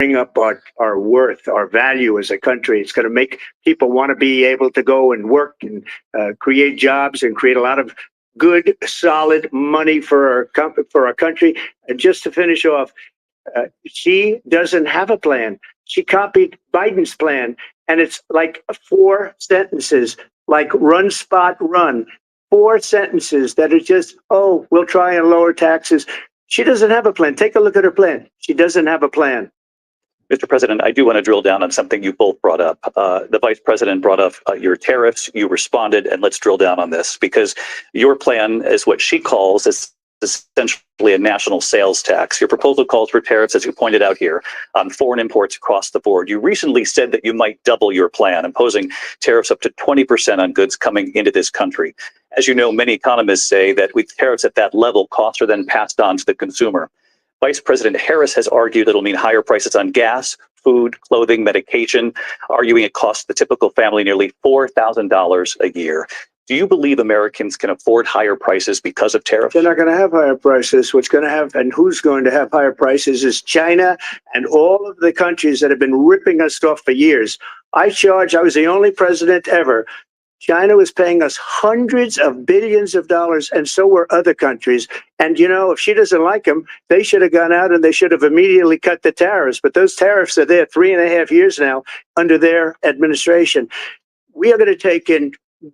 bring up our worth, our value as a country. It's going to make people want to be able to go and work and create jobs and create a lot of good, solid money for our country. And just to finish off, she doesn't have a plan. She copied Biden's plan, and it's like 4 sentences, like run, spot, run. 4 sentences that are just, oh, we'll try and lower taxes. She doesn't have a plan. Take a look at her plan. She doesn't have a plan. Mr. President, I do want to drill down on something you both brought up. The Vice President brought up your tariffs. You responded, and let's drill down on this, because your plan is what she calls is essentially a national sales tax. Your proposal calls for tariffs, as you pointed out here, on foreign imports across the board. You recently said that you might double your plan, imposing tariffs up to 20% on goods coming into this country. As you know, many economists say that with tariffs at that level, costs are then passed on to the consumer. Vice President Harris has argued it'll mean higher prices on gas, food, clothing, medication, arguing it costs the typical family nearly $4,000 a year. Do you believe Americans can afford higher prices because of tariffs? They're not going to have higher prices. What's going to have, and who's going to have higher prices, is China and all of the countries that have been ripping us off for years. I was the only president ever. China was paying us hundreds of billions of dollars, and so were other countries. And, you know, if she doesn't like them, they should have gone out and they should have immediately cut the tariffs. But those tariffs are there 3.5 years now under their administration. We are going to take in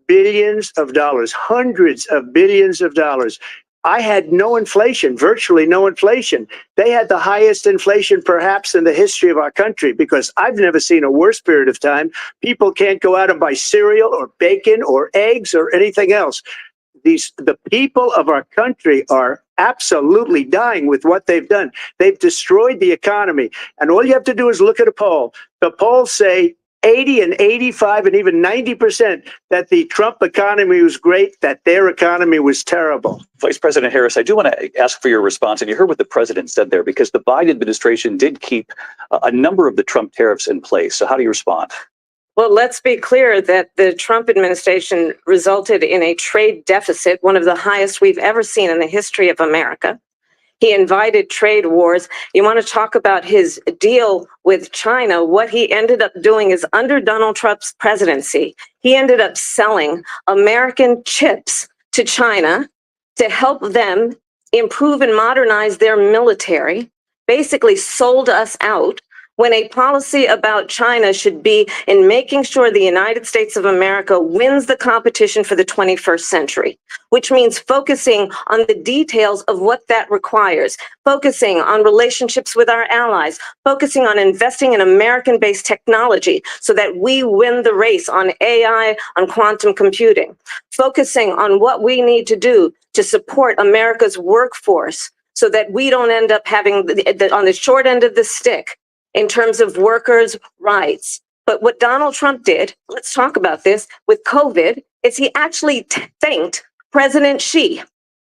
billions of dollars, hundreds of billions of dollars. I had no inflation, virtually no inflation. They had the highest inflation perhaps in the history of our country, because I've never seen a worse period of time. People can't go out and buy cereal or bacon or eggs or anything else. The people of our country are absolutely dying with what they've done. They've destroyed the economy. And all you have to do is look at a poll. The polls say 80 and 85 and even 90% that the Trump economy was great, that their economy was terrible. Vice President Harris, I do want to ask for your response. And you heard what the president said there, because the Biden administration did keep a number of the Trump tariffs in place. So how do you respond? Well, let's be clear that the Trump administration resulted in a trade deficit, one of the highest we've ever seen in the history of America. He invited trade wars. You want to talk about his deal with China? What he ended up doing is, under Donald Trump's presidency, he ended up selling American chips to China to help them improve and modernize their military, basically sold us out, when a policy about China should be in making sure the United States of America wins the competition for the 21st century, which means focusing on the details of what that requires, focusing on relationships with our allies, focusing on investing in American-based technology so that we win the race on AI, on quantum computing, focusing on what we need to do to support America's workforce so that we don't end up having on the short end of the stick in terms of workers' rights. But what Donald Trump did, let's talk about this, with COVID, is he actually thanked President Xi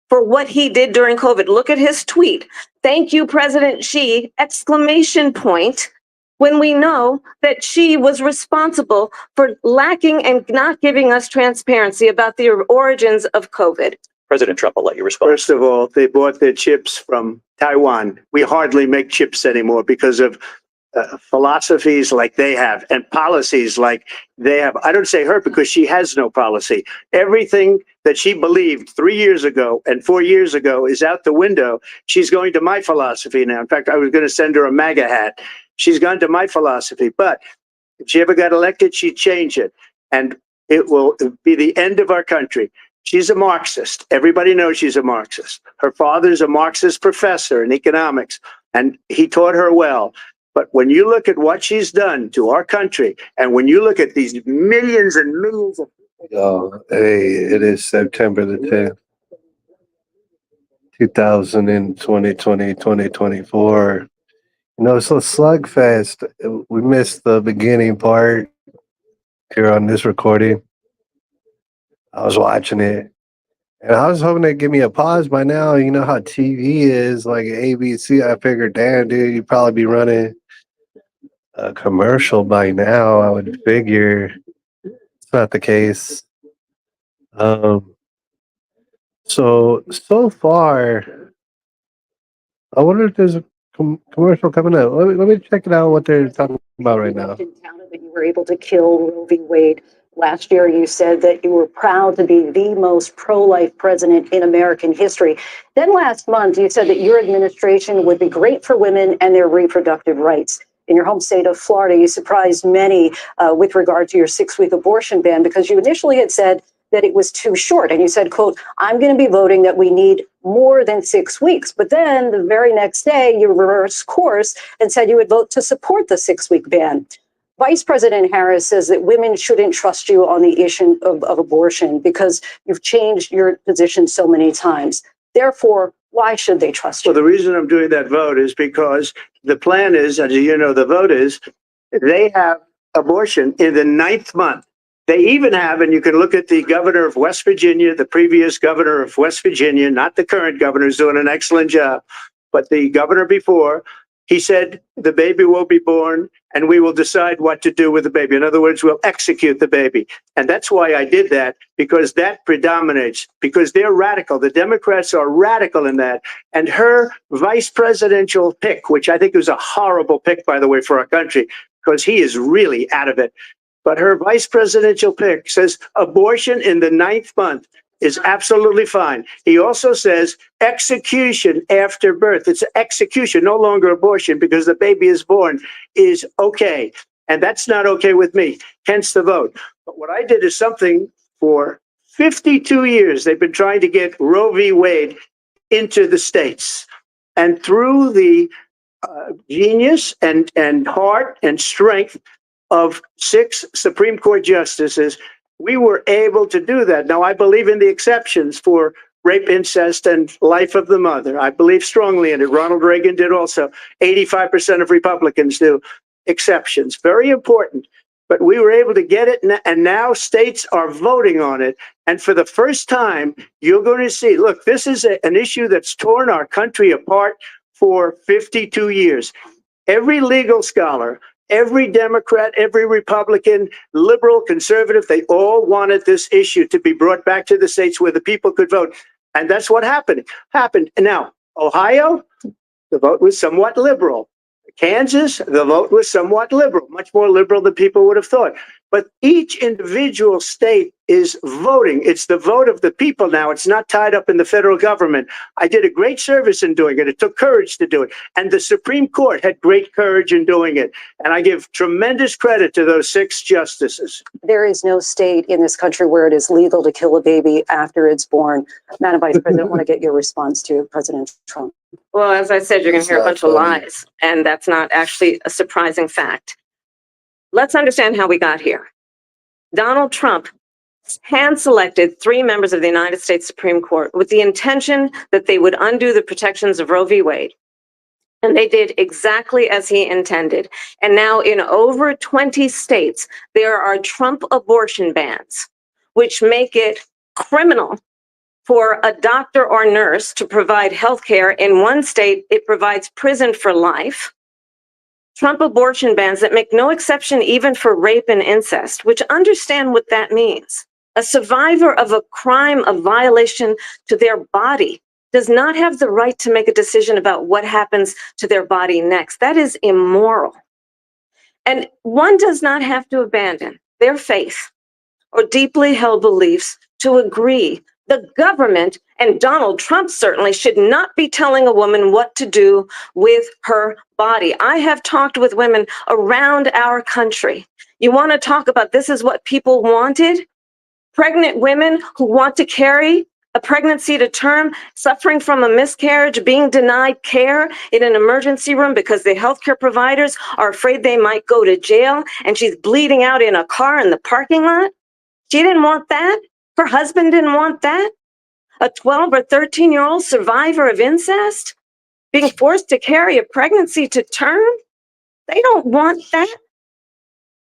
for what he did during COVID. Look at his tweet. Thank you, President Xi, exclamation point, when we know that Xi was responsible for lacking and not giving us transparency about the origins of COVID. President Trump, I'll let you respond. First of all, they bought their chips from Taiwan. We hardly make chips anymore because of philosophies like they have and policies like they have. I don't say her because she has no policy. Everything that she believed 3 years ago and 4 years ago is out the window. She's going to my philosophy now. In fact, I was going to send her a MAGA hat. She's gone to my philosophy. But if she ever got elected, she'd change it. And it will be the end of our country. She's a Marxist. Everybody knows she's a Marxist. Her father's a Marxist professor in economics, and he taught her well. But when you look at what she's done to our country, and when you look at these millions and millions of people. Hey, it is September the 10th, 2020, 2024. You know, it's a slugfest. We missed the beginning part here on this recording. I was watching it, and I was hoping they'd give me a pause by now. You know how TV is, like ABC. I figured, damn, dude, you'd probably be running a commercial by now, I would figure. It's not the case. So far, I wonder if there's a commercial coming up. Let me check it out what they're talking about right now. In town that you were able to kill Roe v. Wade. Last year, you said that you were proud to be the most pro-life president in American history. Then last month, you said that your administration would be great for women and their reproductive rights. In your home state of Florida, you surprised many with regard to your 6-week abortion ban because you initially had said that it was too short. And you said, quote, I'm going to be voting that we need more than 6 weeks. But then the very next day, you reversed course and said you would vote to support the 6-week ban. Vice President Harris says that women shouldn't trust you on the issue of abortion because you've changed your position so many times. Therefore, why should they trust you? Well, the reason I'm doing that vote is because the plan is, as you know, the vote is they have abortion in the 9th month. They even have, and you can look at the governor of West Virginia, the previous governor of West Virginia, not the current governor, who's doing an excellent job, but the governor before, he said the baby will be born and we will decide what to do with the baby. In other words, we'll execute the baby. And that's why I did that, because that predominates, because they're radical. The Democrats are radical in that. And her vice presidential pick, which I think was a horrible pick, by the way, for our country, because he is really out of it. But her vice presidential pick says abortion in the 9th month is absolutely fine. He also says execution after birth. It's execution, no longer abortion, because the baby is born, is okay. And that's not okay with me, hence the vote. But what I did is something for 52 years. They've been trying to get Roe v. Wade into the states. And through the genius and heart and strength of 6 Supreme Court justices, we were able to do that. Now, I believe in the exceptions for rape, incest, and life of the mother. I believe strongly in it. Ronald Reagan did also. 85% of Republicans do. Exceptions. Very important. But we were able to get it, and now states are voting on it. And for the first time, you're going to see, look, this is an issue that's torn our country apart for 52 years. Every legal scholar, every Democrat, every Republican, liberal, conservative, they all wanted this issue to be brought back to the states where the people could vote. And that's what happened. And now, Ohio, the vote was somewhat liberal. Kansas, the vote was somewhat liberal, much more liberal than people would have thought. But each individual state is voting. It's the vote of the people now. It's not tied up in the federal government. I did a great service in doing it. It took courage to do it. And the Supreme Court had great courage in doing it. And I give tremendous credit to those 6 justices. There is no state in this country where it is legal to kill a baby after it's born. Madam Vice President, I want to get your response to President Trump. Well, as I said, you're going to hear a bunch of funny. lies, and that's not actually a surprising fact. Let's understand how we got here. Donald Trump hand-selected 3 members of the United States Supreme Court with the intention that they would undo the protections of Roe v. Wade. And they did exactly as he intended. And now in over 20 states, there are Trump abortion bans, which make it criminal for a doctor or nurse to provide health care. In one state, it provides prison for life. Trump abortion bans that make no exception even for rape and incest, which understand what that means. A survivor of a crime of violation to their body does not have the right to make a decision about what happens to their body next. That is immoral. And one does not have to abandon their faith or deeply held beliefs to agree. The government, and Donald Trump certainly, should not be telling a woman what to do with her body. I have talked with women around our country. You want to talk about this is what people wanted? Pregnant women who want to carry a pregnancy to term, suffering from a miscarriage, being denied care in an emergency room because the healthcare providers are afraid they might go to jail, and she's bleeding out in a car in the parking lot. She didn't want that. Her husband didn't want that. A 12 or 13-year-old survivor of incest being forced to carry a pregnancy to term. They don't want that.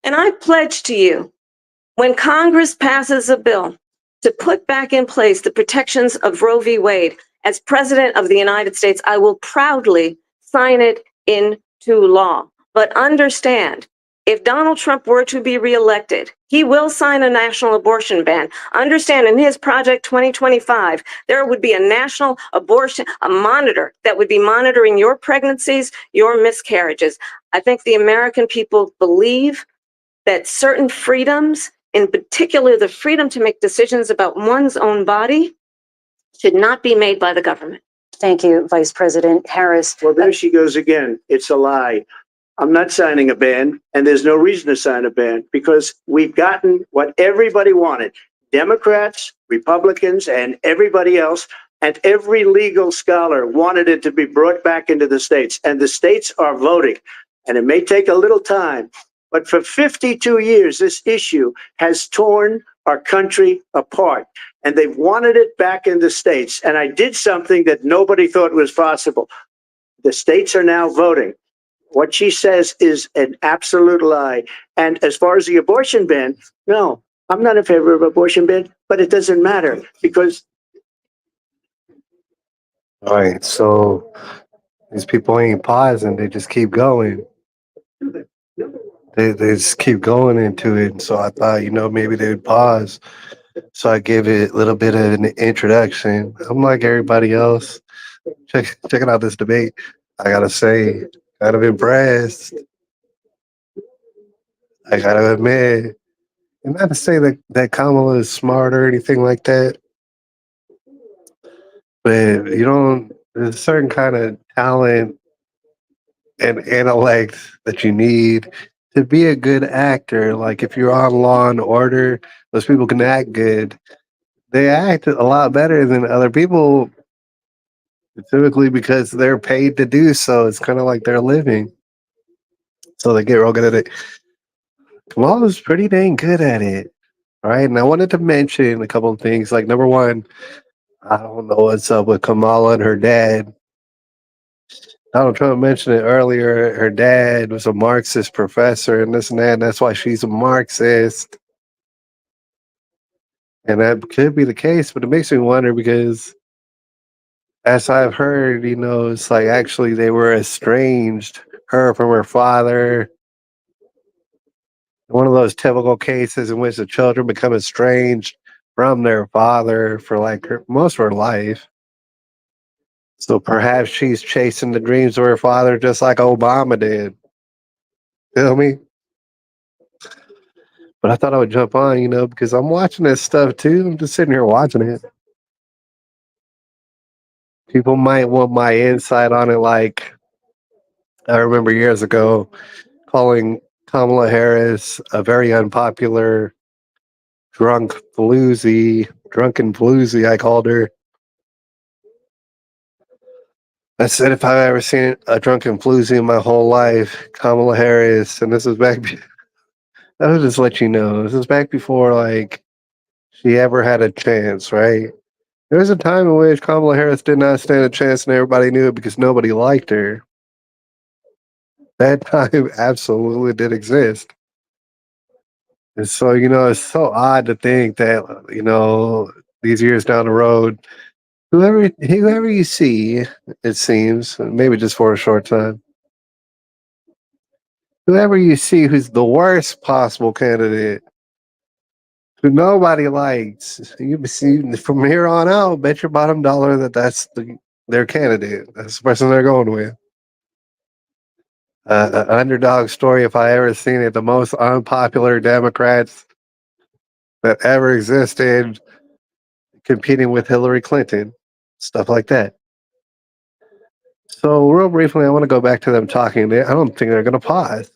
And I pledge to you, when Congress passes a bill to put back in place the protections of Roe v. Wade, as President of the United States, I will proudly sign it into law. But understand, if Donald Trump were to be reelected, he will sign a national abortion ban. Understand, in his Project 2025, there would be a national abortion, a monitor that would be monitoring your pregnancies, your miscarriages. I think the American people believe that certain freedoms, in particular the freedom to make decisions about one's own body, should not be made by the government. Thank you, Vice President Harris. Well, there she goes again. It's a lie. I'm not signing a ban, and there's no reason to sign a ban because we've gotten what everybody wanted. Democrats, Republicans, and everybody else, and every legal scholar wanted it to be brought back into the states, and the states are voting. And it may take a little time, but for 52 years, this issue has torn our country apart, and they've wanted it back in the states. And I did something that nobody thought was possible. The states are now voting. What she says is an absolute lie. And as far as the abortion ban, no, I'm not in favor of abortion ban, but it doesn't matter because All right, so these people ain't pausing; they just keep going. They just keep going into it. So I thought, maybe they would pause. So I gave it a little bit of an introduction. I'm like everybody else. Checking out this debate. I gotta say, kind of impressed. I gotta admit, and not to say that Kamala is smart or anything like that, but there's a certain kind of talent and intellect that you need to be a good actor. Like if you're on Law and Order, those people can act good. They act a lot better than other people, typically because they're paid to do so. It's kind of like their living. So they get real good at it. Kamala's pretty dang good at it. Right. And I wanted to mention a couple of things. Like number one, I don't know what's up with Kamala and her dad. Donald Trump mentioned it earlier. Her dad was a Marxist professor and this and that. And that's why she's a Marxist. And that could be the case, but it makes me wonder because, as I've heard, it's like actually they were estranged, her from her father. One of those typical cases in which the children become estranged from their father for like most of her life. So perhaps she's chasing the dreams of her father just like Obama did. Feel me? But I thought I would jump on, because I'm watching this stuff too. I'm just sitting here watching it. People might want my insight on it. Like, I remember years ago calling Kamala Harris a very unpopular drunken floozy, I called her. I said, if I've ever seen a drunken floozy in my whole life, Kamala Harris, and this is back, I'll just let you know, this is back before, like, she ever had a chance, right? There was a time in which Kamala Harris did not stand a chance and everybody knew it because nobody liked her. That time absolutely did exist. And so, it's so odd to think that, these years down the road, whoever you see, it seems, maybe just for a short time, whoever you see who's the worst possible candidate, who nobody likes, you see from here on out, bet your bottom dollar that's their candidate. That's the person they're going with. An underdog story, if I ever seen it, the most unpopular Democrats that ever existed competing with Hillary Clinton, stuff like that. So real briefly, I want to go back to them talking. I don't think they're going to pause.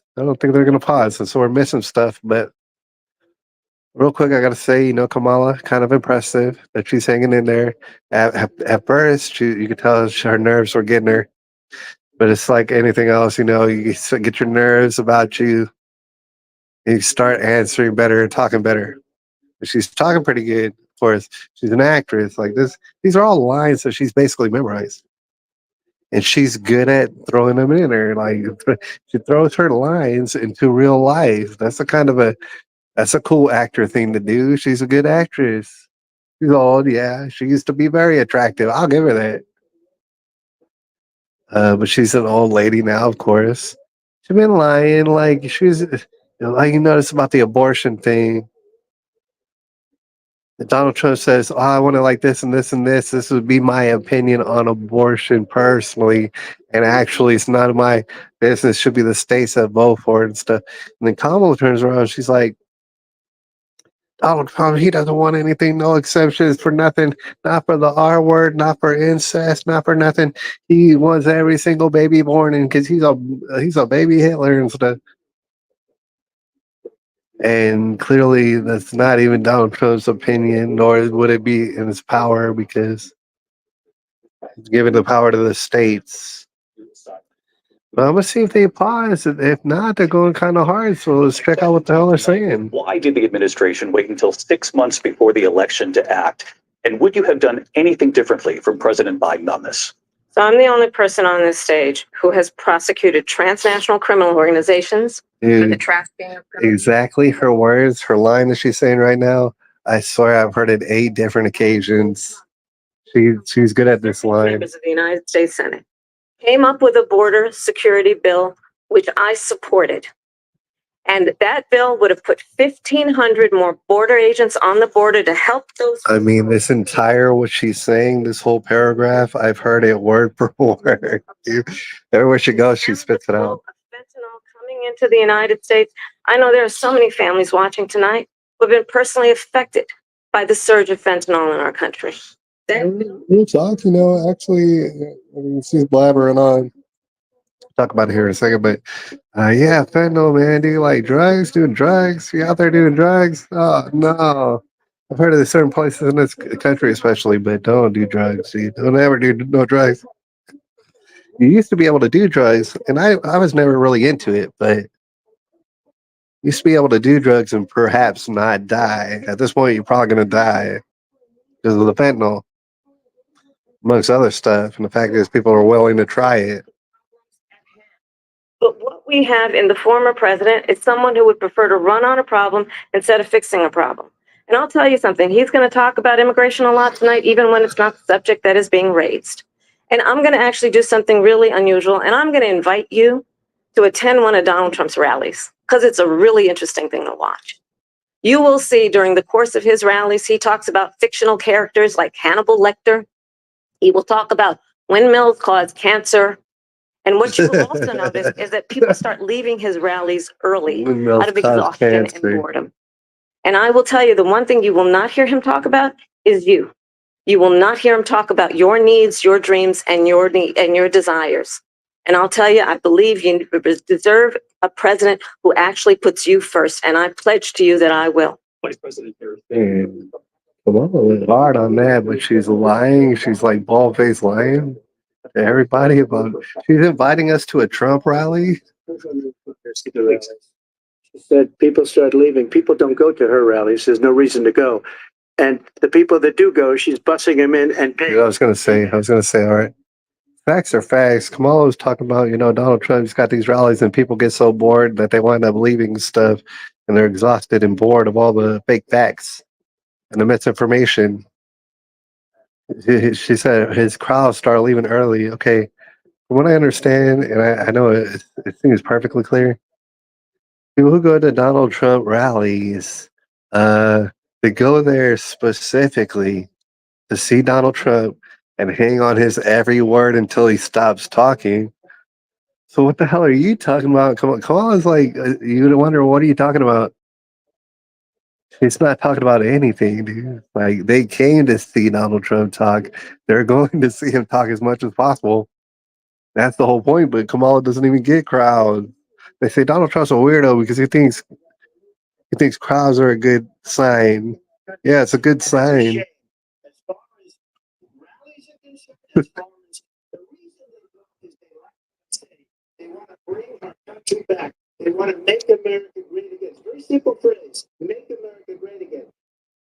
And so we're missing stuff. But real quick, I got to say, Kamala, kind of impressive that she's hanging in there. At first, you could tell her nerves were getting her. But it's like anything else, you get your nerves about you. You start answering better and talking better. She's talking pretty good, of course. She's an actress. Like this, these are all lines that she's basically memorized. And she's good at throwing them in there. Like she throws her lines into real life. That's a cool actor thing to do. She's a good actress. She's old, yeah. She used to be very attractive. I'll give her that. But she's an old lady now, of course. She's been lying. Like she's like you notice about the abortion thing. Donald Trump says, "Oh, I want to like this and this and this. This would be my opinion on abortion personally, and actually, it's none of my business. Should be the states that vote for it and stuff." And then Kamala turns around. She's like, "Donald Trump, he doesn't want anything, no exceptions for nothing, not for the R word, not for incest, not for nothing. He wants every single baby born, and because he's a baby Hitler and stuff." And clearly, that's not even Donald Trump's opinion, nor would it be in his power because he's giving the power to the states. But I'm gonna see if they pause. If not, they're going kind of hard. So let's check out what the hell they're saying. Why did the administration wait until 6 months before the election to act? And would you have done anything differently from President Biden on this? So I'm the only person on this stage who has prosecuted transnational criminal organizations for the Dude, trafficking of criminals. exactly her words, her line that she's saying right now. I swear I've heard it 8 different occasions. She's good at this line. Members of the United States Senate came up with a border security bill, which I supported. And that bill would have put 1,500 more border agents on the border to help those. I mean, this entire what she's saying, this whole paragraph, I've heard it word for word. Everywhere she goes, she spits it out. Fentanyl coming into the United States. I know there are so many families watching tonight who have been personally affected by the surge of fentanyl in our country. We'll talk, actually, she's blabbering on. Talk about it here in a second, but yeah, fentanyl, man. Do you like drugs? Doing drugs? You out there doing drugs? Oh, no. I've heard of certain places in this country, especially, but don't do drugs. You don't ever do no drugs. You used to be able to do drugs, and I was never really into it, but used to be able to do drugs and perhaps not die. At this point, you're probably going to die because of the fentanyl, amongst other stuff. And the fact is, people are willing to try it. But what we have in the former president is someone who would prefer to run on a problem instead of fixing a problem. And I'll tell you something, he's going to talk about immigration a lot tonight, even when it's not the subject that is being raised. And I'm going to actually do something really unusual, and I'm going to invite you to attend one of Donald Trump's rallies, because it's a really interesting thing to watch. You will see during the course of his rallies, he talks about fictional characters like Hannibal Lecter. He will talk about windmills cause cancer. And what you will also notice is that people start leaving his rallies early out of exhaustion and boredom. And I will tell you, the one thing you will not hear him talk about is you. You will not hear him talk about your needs, your dreams, and your desires. And I'll tell you, I believe you deserve a president who actually puts you first. And I pledge to you that I will. Vice President Harris. Kamala went hard on that, but she's lying. She's like bald-faced lying to everybody about. She's inviting us to a Trump rally. She said people start leaving. People don't go to her rallies. There's no reason to go. And the people that do go, she's busing them in and paying. I was gonna say, all right. Facts are facts. Kamala was talking about, Donald Trump's got these rallies and people get so bored that they wind up leaving stuff and they're exhausted and bored of all the fake facts and the misinformation. She said his crowd started leaving early. Okay, from what I understand, and I know it seems perfectly clear, people who go to Donald Trump rallies, they go there specifically to see Donald Trump and hang on his every word until he stops talking. So what the hell are you talking about? Kamala's like, you wonder, what are you talking about? He's not talking about anything, dude. Like, they came to see Donald Trump talk. They're going to see him talk as much as possible. That's the whole point, but Kamala doesn't even get crowds. They say Donald Trump's a weirdo because he thinks crowds are a good sign. Yeah, it's a good sign. They want to bring our country back. They want to make America great again. It's a very simple phrase. Make America great again.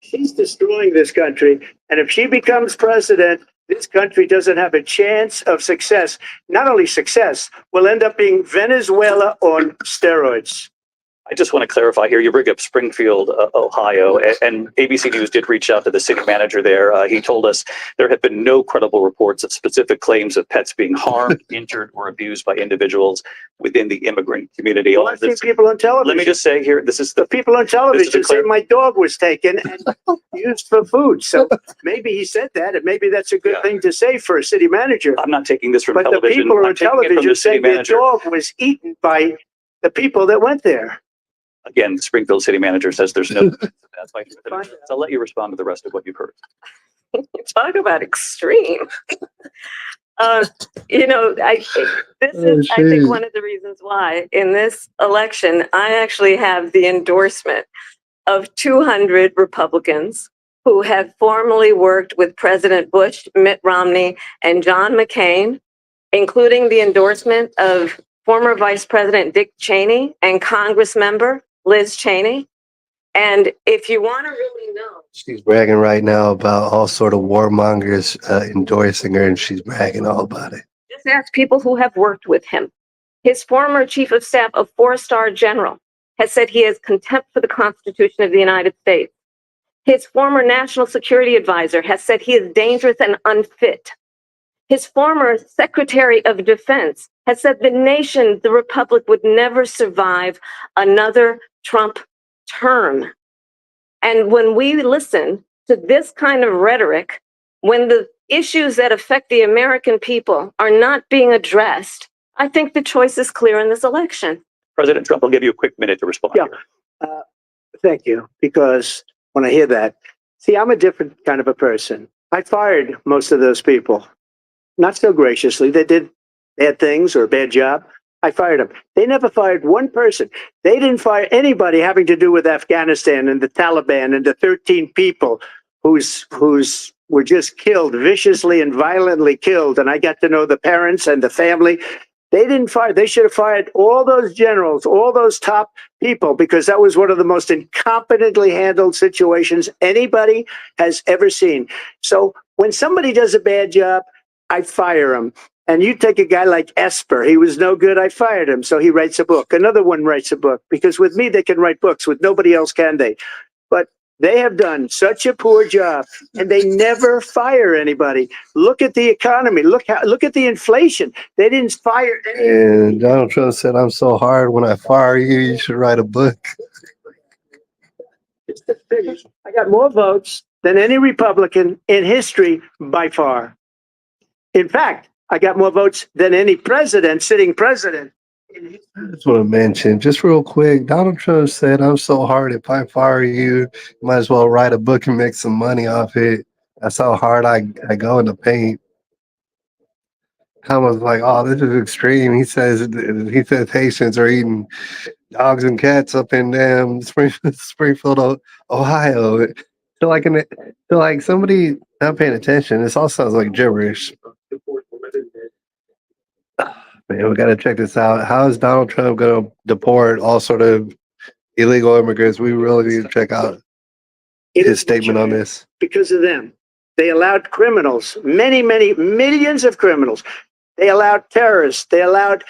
She's destroying this country. And if she becomes president, this country doesn't have a chance of success. Not only success, will end up being Venezuela on steroids. I just want to clarify here. You bring up Springfield, Ohio, and ABC News did reach out to the city manager there. He told us there have been no credible reports of specific claims of pets being harmed, injured, or abused by individuals within the immigrant community. Well, I've seen people on television. Let me just say here, this is The people on television say clear- my dog was taken and used for food. So maybe he said that, and maybe that's a good Yeah. thing to say for a city manager. I'm not taking this from But the television. people I'm on taking it from television the city say their manager. dog was eaten by the people that went there. Again, the Springfield city manager says there's no. That's why. So I'll let you respond to the rest of what you've heard. Talk about extreme. You know, this is, I think, one of the reasons why in this election, I actually have the endorsement of 200 Republicans who have formerly worked with President Bush, Mitt Romney, and John McCain, including the endorsement of former Vice President Dick Cheney and Congress member Liz Cheney. And if you want to really know, She's bragging right now about all sort of warmongers endorsing her, and she's bragging all about it. just ask people who have worked with him. His former chief of staff, a 4-star general, has said he has contempt for the Constitution of the United States. His former national security advisor has said he is dangerous and unfit. His former Secretary of Defense has said the nation, the Republic, would never survive another Trump term. And when we listen to this kind of rhetoric, when the issues that affect the American people are not being addressed, I think the choice is clear in this election. President Trump, I'll give you a quick minute to respond. Yeah. Here. Thank you. Because when I hear that, see, I'm a different kind of a person. I fired most of those people. Not so graciously. They did bad things or a bad job. I fired them. They never fired one person. They didn't fire anybody having to do with Afghanistan and the Taliban and the 13 people who's were just killed, viciously and violently killed. And I got to know the parents and the family. They didn't fire. They should have fired all those generals, all those top people, because that was one of the most incompetently handled situations anybody has ever seen. So when somebody does a bad job, I fire him. And you take a guy like Esper, he was no good, I fired him. So he writes a book. Another one writes a book, because with me, they can write books. With nobody else can they? But they have done such a poor job, and they never fire anybody. Look at the economy. Look at the inflation. They didn't fire anybody. And Donald Trump said, "I'm so hard. When I fire you, you should write a book." It's the figures. I got more votes than any Republican in history by far. In fact, I got more votes than any president, sitting president. I just want to mention, just real quick, Donald Trump said, "I'm so hard. If I fire you, you might as well write a book and make some money off it. That's how hard I go in the paint." I was like, "Oh, this is extreme." He says Haitians are eating dogs and cats up in Springfield, Ohio. So like somebody not paying attention. This all sounds like gibberish. Man, we got to check this out. How is Donald Trump going to deport all sort of illegal immigrants? We really need to check out his statement on this. Because of them. They allowed criminals, many, many millions of criminals. They allowed terrorists. They allowed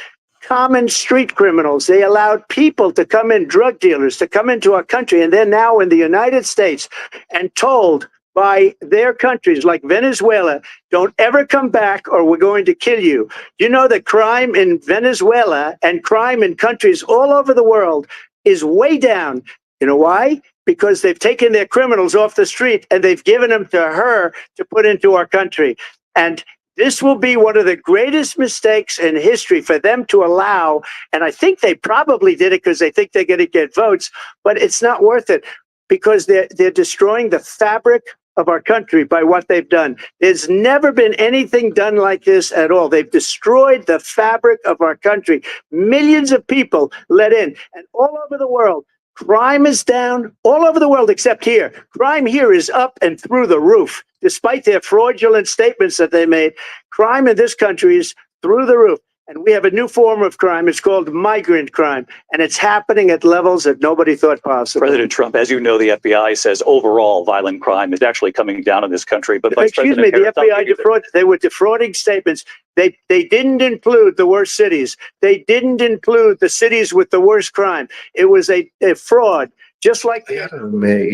common street criminals. They allowed people to come in, drug dealers, to come into our country. And they're now in the United States and told by their countries like Venezuela, don't ever come back or we're going to kill you. You know that crime in Venezuela and crime in countries all over the world is way down. You know why? Because they've taken their criminals off the street and they've given them to her to put into our country. And this will be one of the greatest mistakes in history for them to allow. And I think they probably did it because they think they're going to get votes, but it's not worth it because they're destroying the fabric of our country by what they've done. There's never been anything done like this at all. They've destroyed the fabric of our country. Millions of people let in, and all over the world, crime is down all over the world except here. Crime here is up and through the roof. Despite their fraudulent statements that they made, crime in this country is through the roof. And we have a new form of crime. It's called migrant crime. And it's happening at levels that nobody thought possible. President Trump, as you know, the FBI says overall violent crime is actually coming down in this country. But Vice Excuse President me, the Harris, I'll FBI give you defrauded. They were defrauding statements. They didn't include the worst cities. They didn't include the cities with the worst crime. It was a fraud, just like I gotta admit,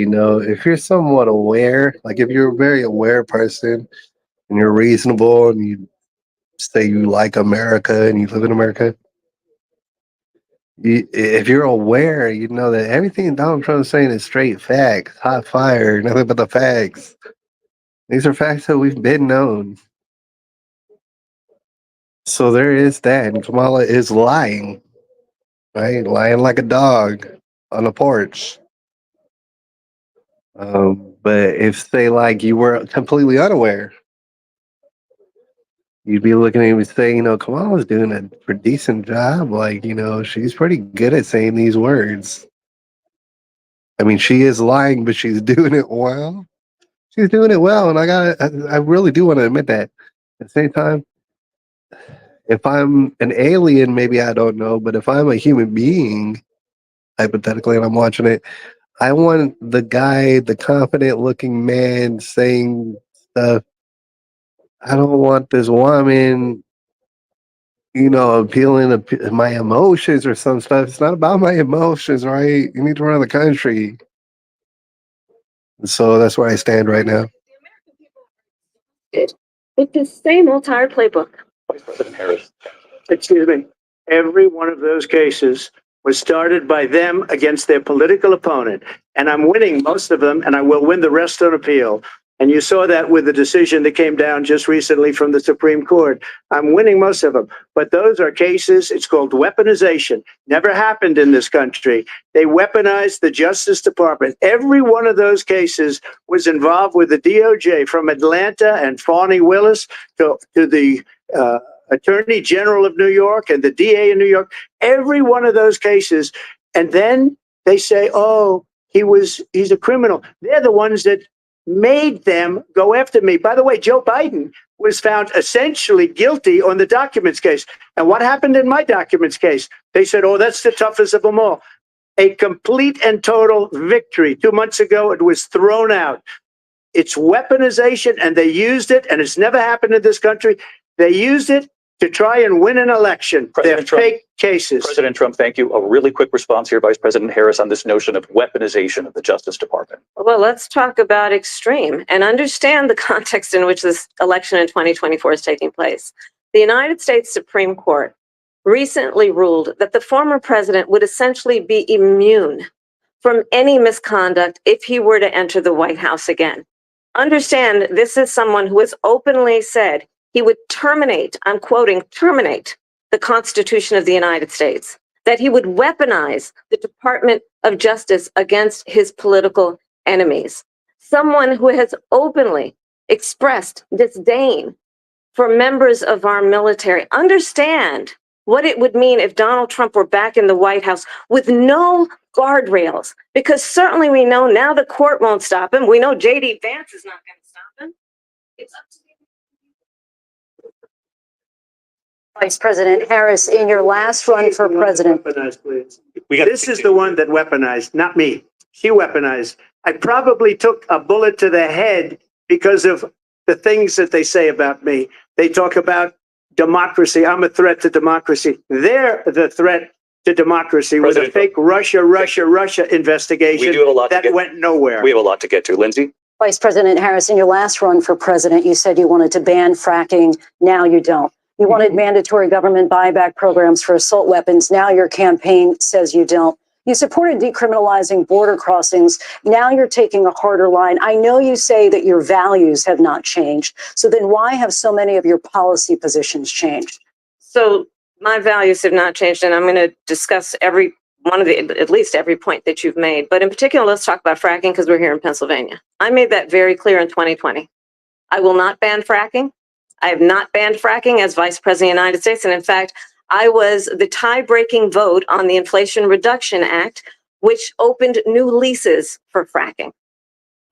if you're somewhat aware, like if you're a very aware person and you're reasonable and you say you like America and you live in America, if you're aware, you know that everything Donald Trump is saying is straight facts, hot fire, nothing but the facts. These are facts that we've been known. So there is that, and Kamala is lying, right? Lying like a dog on the porch. But if they like you were completely unaware, you'd be looking at him and say, Kamala's doing a pretty decent job. Like, she's pretty good at saying these words. I mean, she is lying, but she's doing it well. She's doing it well, and I really do want to admit that. At the same time, if I'm an alien, maybe I don't know, but if I'm a human being, hypothetically, and I'm watching it, I want the guy, the confident looking man saying stuff. I don't want this woman, appealing to my emotions or some stuff. It's not about my emotions, right? You need to run the country. So that's where I stand right now. With the same old tired playbook. Vice President Harris. excuse me, every one of those cases was started by them against their political opponent. And I'm winning most of them, and I will win the rest on appeal. And you saw that with the decision that came down just recently from the Supreme Court. I'm winning most of them. But those are cases, it's called weaponization. Never happened in this country. They weaponized the Justice Department. Every one of those cases was involved with the DOJ, from Atlanta and Fani Willis to the Attorney General of New York and the DA in New York. Every one of those cases. And then they say, oh, he's a criminal. They're the ones that made them go after me. By the way, Joe Biden was found essentially guilty on the documents case. And what happened in my documents case? They said, oh, that's the toughest of them all. A complete and total victory. 2 months ago, it was thrown out. It's weaponization, and they used it, and it's never happened in this country. They used it to try and win an election. They're fake cases. President Trump, thank you. A really quick response here, Vice President Harris, on this notion of weaponization of the Justice Department. Well, let's talk about extreme and understand the context in which this election in 2024 is taking place. The United States Supreme Court recently ruled that the former president would essentially be immune from any misconduct if he were to enter the White House again. Understand, this is someone who has openly said he would terminate, I'm quoting, terminate the Constitution of the United States, that he would weaponize the Department of Justice against his political enemies. Someone who has openly expressed disdain for members of our military. Understand what it would mean if Donald Trump were back in the White House with no guardrails, because certainly we know now the court won't stop him. We know J.D. Vance is not going to stop him. It's up to Vice President Harris, in your last run for president. Weaponized, please. This is the one that weaponized, not me. She weaponized. I probably took a bullet to the head because of the things that they say about me. They talk about democracy. I'm a threat to democracy. They're the threat to democracy with a fake Russia investigation We do have a lot to that get. went nowhere. We have a lot to get to. Lindsay? Vice President Harris, in your last run for president, you said you wanted to ban fracking. Now you don't. You wanted mandatory government buyback programs for assault weapons. Now your campaign says you don't. You supported decriminalizing border crossings. Now you're taking a harder line. I know you say that your values have not changed. So then why have so many of your policy positions changed? So my values have not changed, and I'm going to discuss every one of at least every point that you've made. But in particular, let's talk about fracking, because we're here in Pennsylvania. I made that very clear in 2020. I will not ban fracking. I have not banned fracking as Vice President of the United States. And in fact, I was the tie-breaking vote on the Inflation Reduction Act, which opened new leases for fracking.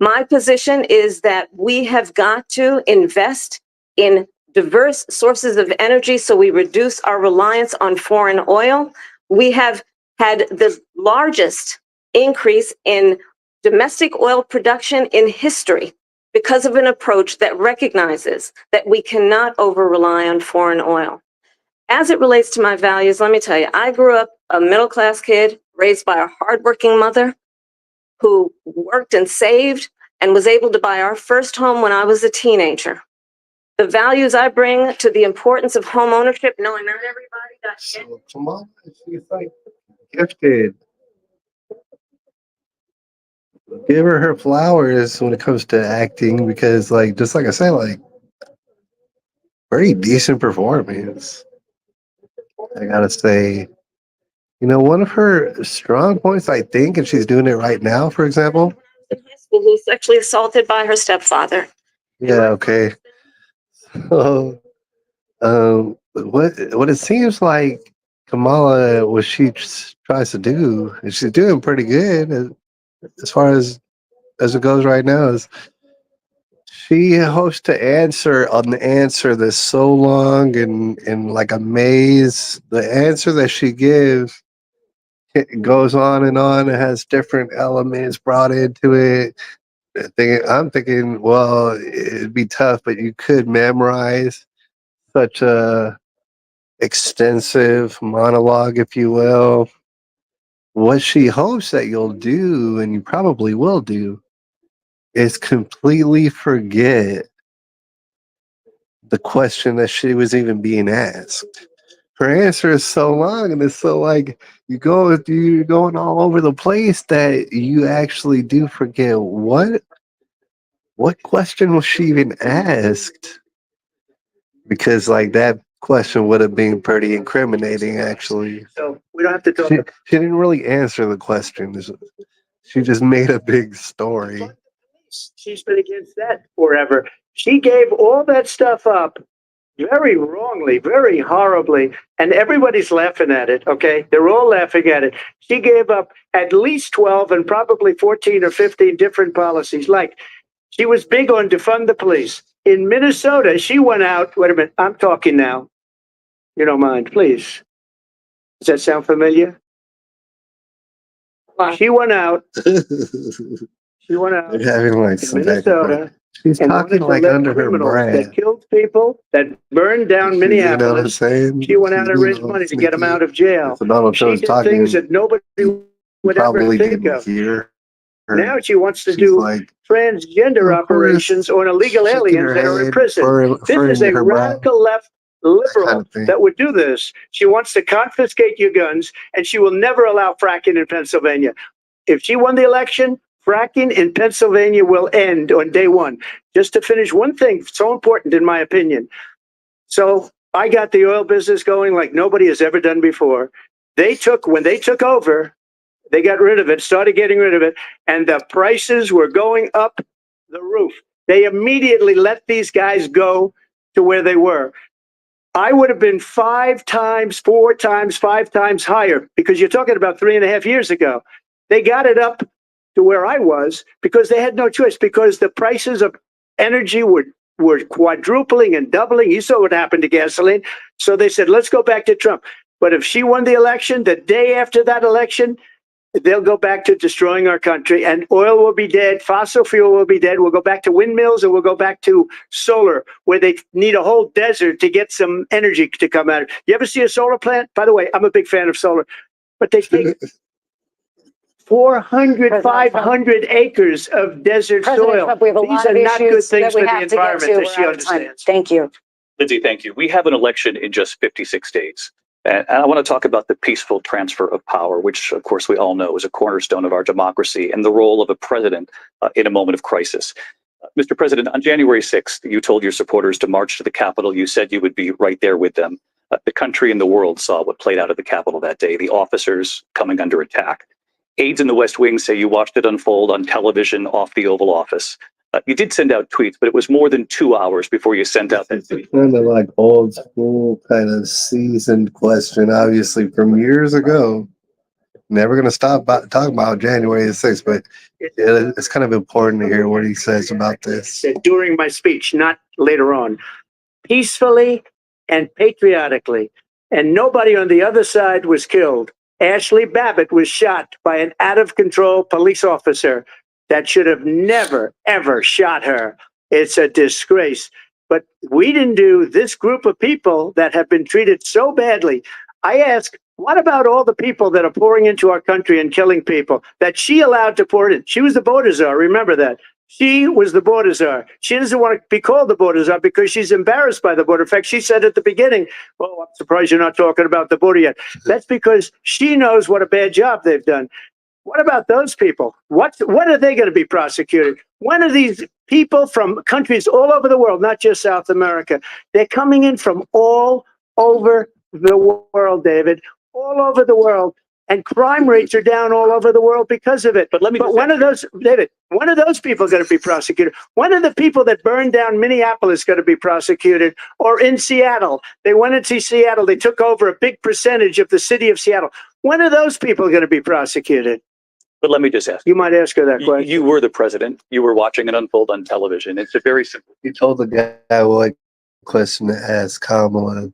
My position is that we have got to invest in diverse sources of energy so we reduce our reliance on foreign oil. We have had the largest increase in domestic oil production in history because of an approach that recognizes that we cannot over-rely on foreign oil. As it relates to my values, let me tell you, I grew up a middle-class kid raised by a hardworking mother who worked and saved and was able to buy our first home when I was a teenager. The values I bring to the importance of home ownership, knowing not everybody got it. So Kamala, she's like gifted. Give her flowers when it comes to acting because, like, just like I said, like, very decent performance. I gotta say, one of her strong points, I think, and she's doing it right now, for example. In high school who was sexually assaulted by her stepfather. Yeah, okay. So, what it seems like Kamala, what she tries to do, and she's doing pretty good as far as it goes right now, is she hopes to answer an answer that's so long and like a maze. The answer that she gives, it goes on and on. It has different elements brought into it. I'm thinking, well, it'd be tough, but you could memorize such a extensive monologue, if you will. What she hopes that you'll do, and you probably will do, is completely forget the question that she was even being asked. Her answer is so long and it's so like you're going all over the place that you actually do forget what question was she even asked? Because like that question would have been pretty incriminating actually. So we don't have to talk. She didn't really answer the question. She just made a big story. She's been against that forever. She gave all that stuff up very wrongly, very horribly, and everybody's laughing at it, okay? They're all laughing at it. She gave up at least 12 and probably 14 or 15 different policies. Like, she was big on defund the police. In Minnesota, she went out, wait a minute, I'm talking now. You don't mind, please. Does that sound familiar? Wow. She went out They're having like in some back and forth. Minnesota. She's And talking wanted to like let under her criminals breath. that killed people, that burned down You know what I'm Minneapolis. saying? She went out and raised money to get them out of jail. So Donald She Trump's did talking. things that nobody You would ever probably think didn't of. hear her. Now she wants to She's do like transgender of course, operations on illegal shaking aliens her that are in head, prison. This furrowing is a her brow, radical left liberal kind of thing. that would do this. She wants to confiscate your guns, and she will never allow fracking in Pennsylvania. If she won the election, fracking in Pennsylvania will end on day one. Just to finish one thing, so important in my opinion. So I got the oil business going like nobody has ever done before. When they took over, they got rid of it, started getting rid of it, and the prices were going up the roof. They immediately let these guys go to where they were. I would have been 5 times, 4 times, 5 times higher because you're talking about 3.5 years ago. They got it up to where I was because they had no choice, because the prices of energy were quadrupling and doubling. You saw what happened to gasoline. So they said, let's go back to Trump. But if she won the election, the day after that election, they'll go back to destroying our country, and oil will be dead. Fossil fuel will be dead. We'll go back to windmills, and we'll go back to solar, where they need a whole desert to get some energy to come out. You ever see a solar plant? By the way, I'm a big fan of solar, but they take 400, 500 acres of desert President soil. Trump, we have a These lot are of not good issues things that we for the have to get environment, to. as she We're out of time. understands. Thank you. Lindsay, thank you. We have an election in just 56 days. And I want to talk about the peaceful transfer of power, which, of course, we all know is a cornerstone of our democracy, and the role of a president in a moment of crisis. Mr. President, on January 6th, you told your supporters to march to the Capitol. You said you would be right there with them. The country and the world saw what played out at the Capitol that day, the officers coming under attack. Aides in the West Wing say you watched it unfold on television off the Oval Office. You did send out tweets, but it was more than 2 hours before you sent out that tweet. Kind of like old school, kind of seasoned question, obviously from years ago. Never going to stop talking about January the 6th, but it's kind of important to hear what he says about this. During my speech, not later on. peacefully and patriotically. And nobody on the other side was killed. Ashley Babbitt was shot by an out of control police officer that should have never, ever shot her. It's a disgrace. But we didn't do this group of people that have been treated so badly. I ask, what about all the people that are pouring into our country and killing people that she allowed to pour in? She was the border czar. Remember that. She was the border czar. She doesn't want to be called the border czar because she's embarrassed by the border. In fact, she said at the beginning, "Oh, I'm surprised you're not talking about the border yet." That's because she knows what a bad job they've done. What about those people? When are they going to be prosecuted? When are these people from countries all over the world, not just South America? They're coming in from all over the world, David, all over the world. And crime rates are down all over the world because of it. But when are those, David, when are those people going to be prosecuted? When are the people that burned down Minneapolis going to be prosecuted? Or in Seattle? They went into Seattle. They took over a big percentage of the city of Seattle. When are those people going to be prosecuted? But let me just ask. You might ask her that question. You were the president. You were watching it unfold on television. It's a very simple. He told the guy what question to ask Kamala.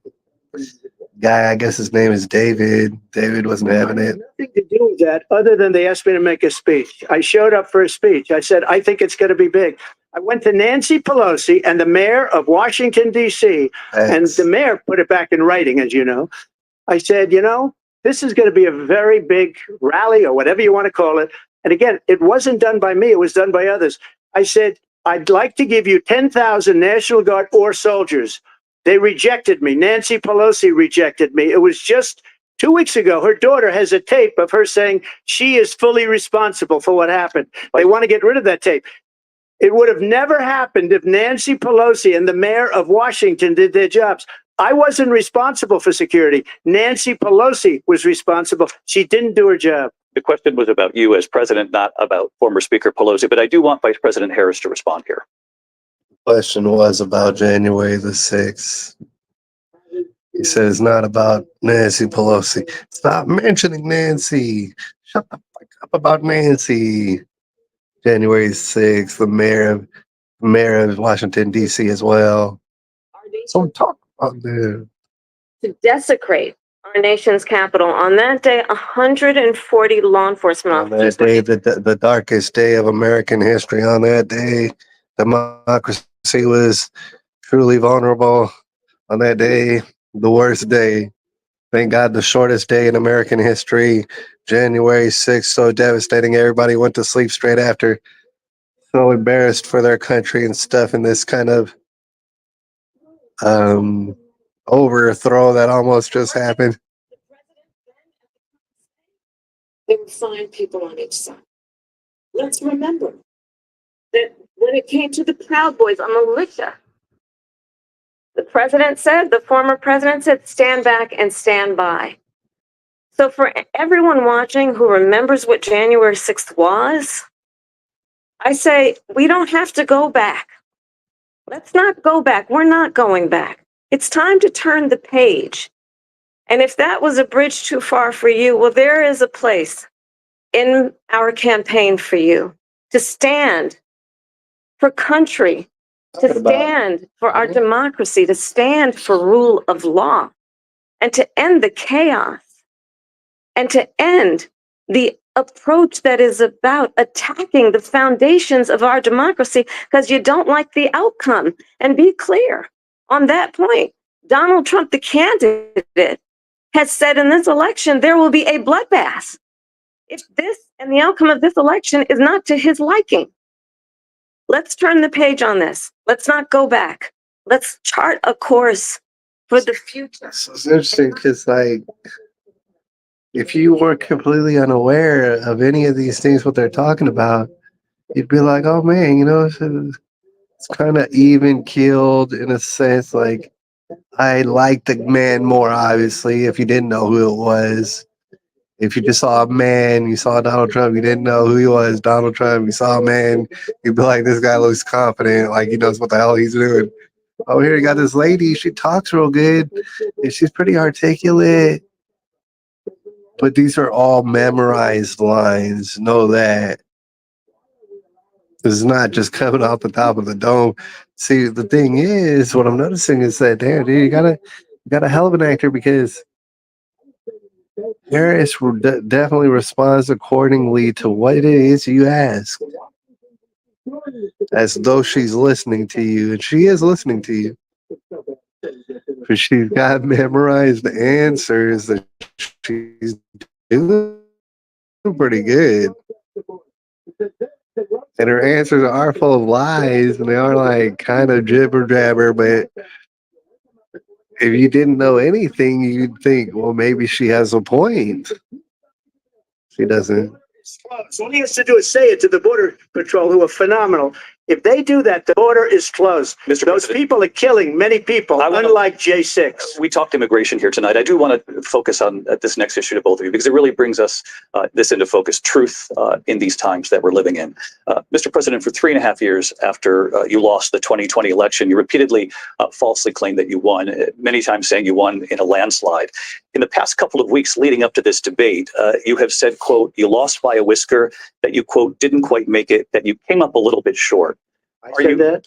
Guy, I guess his name is David. David wasn't having it. Nothing to do with that other than they asked me to make a speech. I showed up for a speech. I said, I think it's going to be big. I went to Nancy Pelosi and the mayor of Washington, D.C., and the mayor put it back in writing, as you know. I said, this is going to be a very big rally or whatever you want to call it. And again, it wasn't done by me. It was done by others. I said, I'd like to give you 10,000 National Guard or soldiers. They rejected me. Nancy Pelosi rejected me. It was just 2 weeks ago. Her daughter has a tape of her saying she is fully responsible for what happened. They want to get rid of that tape. It would have never happened if Nancy Pelosi and the mayor of Washington did their jobs. I wasn't responsible for security. Nancy Pelosi was responsible. She didn't do her job. The question was about you as president, not about former Speaker Pelosi. But I do want Vice President Harris to respond here. Question was about January the 6th. He said it's not about Nancy Pelosi. Stop mentioning Nancy. Shut the fuck up about Nancy. January 6th, the mayor of Washington, D.C. as well. So talk about that. To desecrate our nation's capital. On that day, 140 law enforcement On that officers. day, the darkest day of American history, on that day, democracy was truly vulnerable. On that day, the worst day. Thank God, the shortest day in American history, January 6th, so devastating. Everybody went to sleep straight after. So embarrassed for their country and stuff, and this kind of overthrow that almost just happened. There were 5 people on each side. Let's remember that when it came to the Proud Boys, a militia, the former president said, stand back and stand by. So for everyone watching who remembers what January 6th was, I say, we don't have to go back. Let's not go back. We're not going back. It's time to turn the page. And if that was a bridge too far for you, well, there is a place in our campaign for you to stand for country, to stand for our democracy, to stand for rule of law, and to end the chaos, and to end the approach that is about attacking the foundations of our democracy because you don't like the outcome. And be clear on that point. Donald Trump, the candidate, has said in this election there will be a bloodbath if this and the outcome of this election is not to his liking. Let's turn the page on this. Let's not go back. Let's chart a course for the future. So it's interesting because, if you weren't completely unaware of any of these things, what they're talking about, you'd be like, oh man, it's kind of even keeled in a sense. Like, I like the man more, obviously, if you didn't know who it was. If you just saw a man, you saw Donald Trump, you didn't know who he was, Donald Trump, you saw a man, you'd be like, this guy looks confident, like he knows what the hell he's doing. Oh, here you got this lady, she talks real good, and she's pretty articulate. But these are all memorized lines. Know that. It's not just coming off the top of the dome. See, the thing is, what I'm noticing is that, damn, dude, you got a hell of an actor because Harris definitely responds accordingly to what it is you ask, as though she's listening to you, and she is listening to you. Because she's got memorized answers that she's doing pretty good. And her answers are full of lies and they are like kind of jibber jabber, but if you didn't know anything, you'd think, well, maybe she has a point. She doesn't. All he has to do is say it to the Border Patrol, who are phenomenal. If they do that, the border is closed. Mr. Those President, people are killing many people, unlike J6. we talked immigration here tonight. I do want to focus on this next issue to both of you because it really brings us this into focus, truth in these times that we're living in. Mr. President, for 3.5 years after you lost the 2020 election, you repeatedly falsely claimed that you won, many times saying you won in a landslide. In the past couple of weeks leading up to this debate, you have said, quote, you lost by a whisker, that you, quote, didn't quite make it, that you came up a little bit short.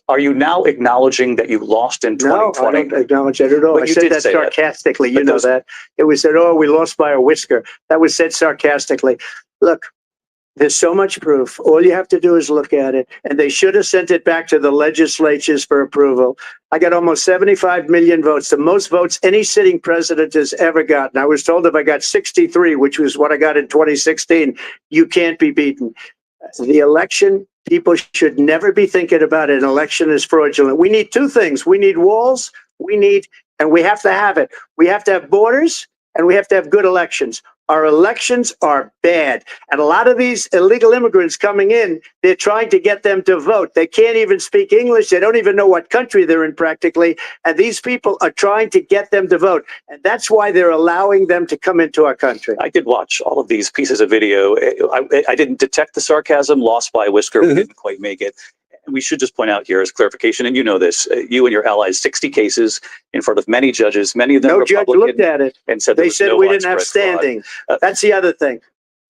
Are you now acknowledging that you lost in 2020? No, I don't acknowledge that at all. But I you said did that say that. sarcastically. But You know those- that. It was said, oh, we lost by a whisker. That was said sarcastically. Look, there's so much proof. All you have to do is look at it. And they should have sent it back to the legislatures for approval. I got almost 75 million votes, the most votes any sitting president has ever gotten. I was told if I got 63, which was what I got in 2016, you can't be beaten. The election, people should never be thinking about an election as fraudulent. We need two things. We need walls, and we have to have it. We have to have borders, and we have to have good elections. Our elections are bad. And a lot of these illegal immigrants coming in, they're trying to get them to vote. They can't even speak English. They don't even know what country they're in practically. And these people are trying to get them to vote. And that's why they're allowing them to come into our country. I did watch all of these pieces of video. I didn't detect the sarcasm, lost by a whisker, we didn't quite make it. We should just point out here as clarification, and you know this, you and your allies, 60 cases in front of many judges, many of them No judge Republican, looked at it. and said there They was said no we didn't have widespread fraud. standing. That's the other thing.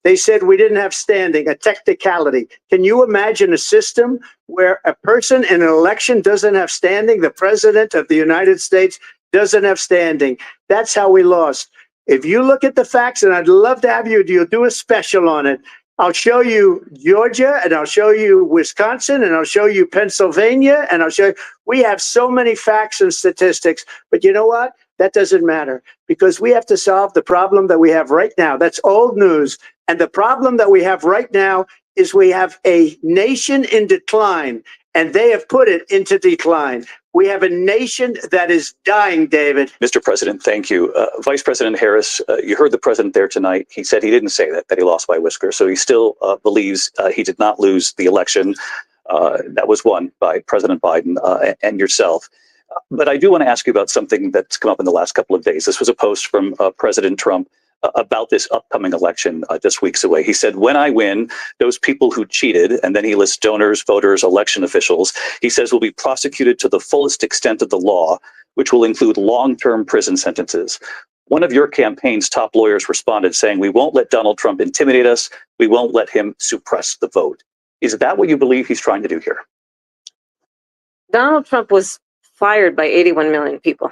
They said we didn't have standing, a technicality. Can you imagine a system where a person in an election doesn't have standing? The president of the United States doesn't have standing. That's how we lost. If you look at the facts, and I'd love to have you do a special on it, I'll show you Georgia, and I'll show you Wisconsin, and I'll show you Pennsylvania, and I'll show you, we have so many facts and statistics, but you know what? That doesn't matter because we have to solve the problem that we have right now. That's old news. And the problem that we have right now is we have a nation in decline, and they have put it into decline. We have a nation that is dying, David. Mr. President, thank you. Vice President Harris, you heard the president there tonight. He said he didn't say that he lost by a whisker. So he still believes he did not lose the election that was won by President Biden and yourself. But I do want to ask you about something that's come up in the last couple of days. This was a post from President Trump about this upcoming election just weeks away. He said, when I win, those people who cheated, and then he lists donors, voters, election officials, he says will be prosecuted to the fullest extent of the law, which will include long-term prison sentences. One of your campaign's top lawyers responded saying, we won't let Donald Trump intimidate us. We won't let him suppress the vote. Is that what you believe he's trying to do here? Donald Trump was fired by 81 million people.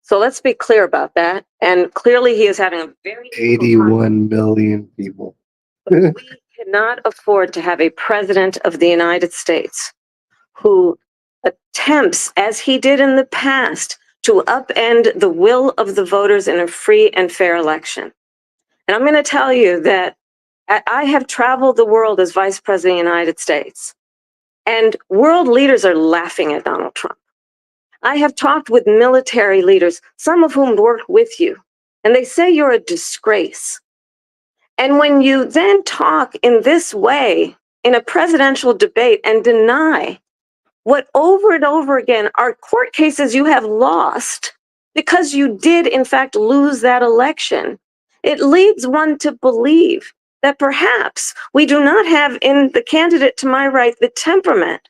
So let's be clear about that. And clearly he is having a very 81 million people. we cannot afford to have a president of the United States who attempts, as he did in the past, to upend the will of the voters in a free and fair election. And I'm going to tell you that I have traveled the world as vice president of the United States, and world leaders are laughing at Donald Trump. I have talked with military leaders, some of whom work with you, and they say you're a disgrace. And when you then talk in this way in a presidential debate and deny what over and over again are court cases you have lost because you did in fact lose that election, it leads one to believe that perhaps we do not have in the candidate to my right the temperament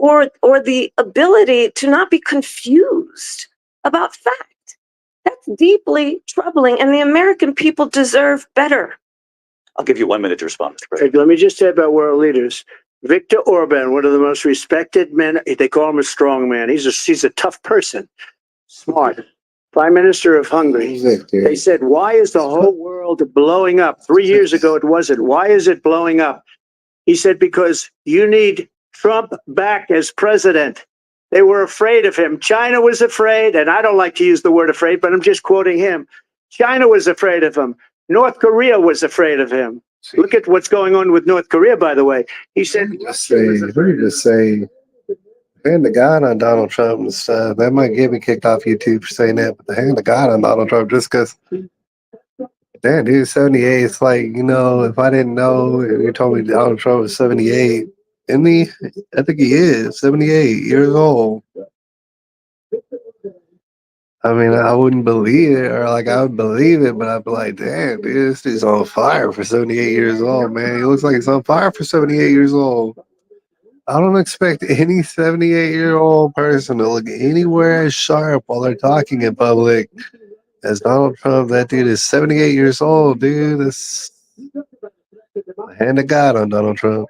or the ability to not be confused about fact. That's deeply troubling, and the American people deserve better. I'll give you 1 minute to respond, Mr. President. Let me just say about world leaders. Viktor Orban, one of the most respected men, they call him a strong man. He's a tough person, smart. Prime Minister of Hungary. They said, why is the whole world blowing up? 3 years ago, it wasn't. Why is it blowing up? He said, because you need Trump back as president. They were afraid of him. China was afraid, and I don't like to use the word afraid, but I'm just quoting him. China was afraid of him. North Korea was afraid of him. Look at what's going on with North Korea, by the way. He said, hand of God on Donald Trump and stuff. That might get me kicked off YouTube for saying that, but the hand of God on Donald Trump just because, damn, dude, 78. It's like, if I didn't know, and you told me Donald Trump was 78, isn't he? I think he is 78 years old. I mean, I wouldn't believe it, or like I would believe it, but I'd be like, damn, dude, this dude's on fire for 78 years old, man. He looks like he's on fire for 78 years old. I don't expect any 78-year-old person to look anywhere as sharp while they're talking in public as Donald Trump. That dude is 78 years old, dude. It's the hand of God on Donald Trump.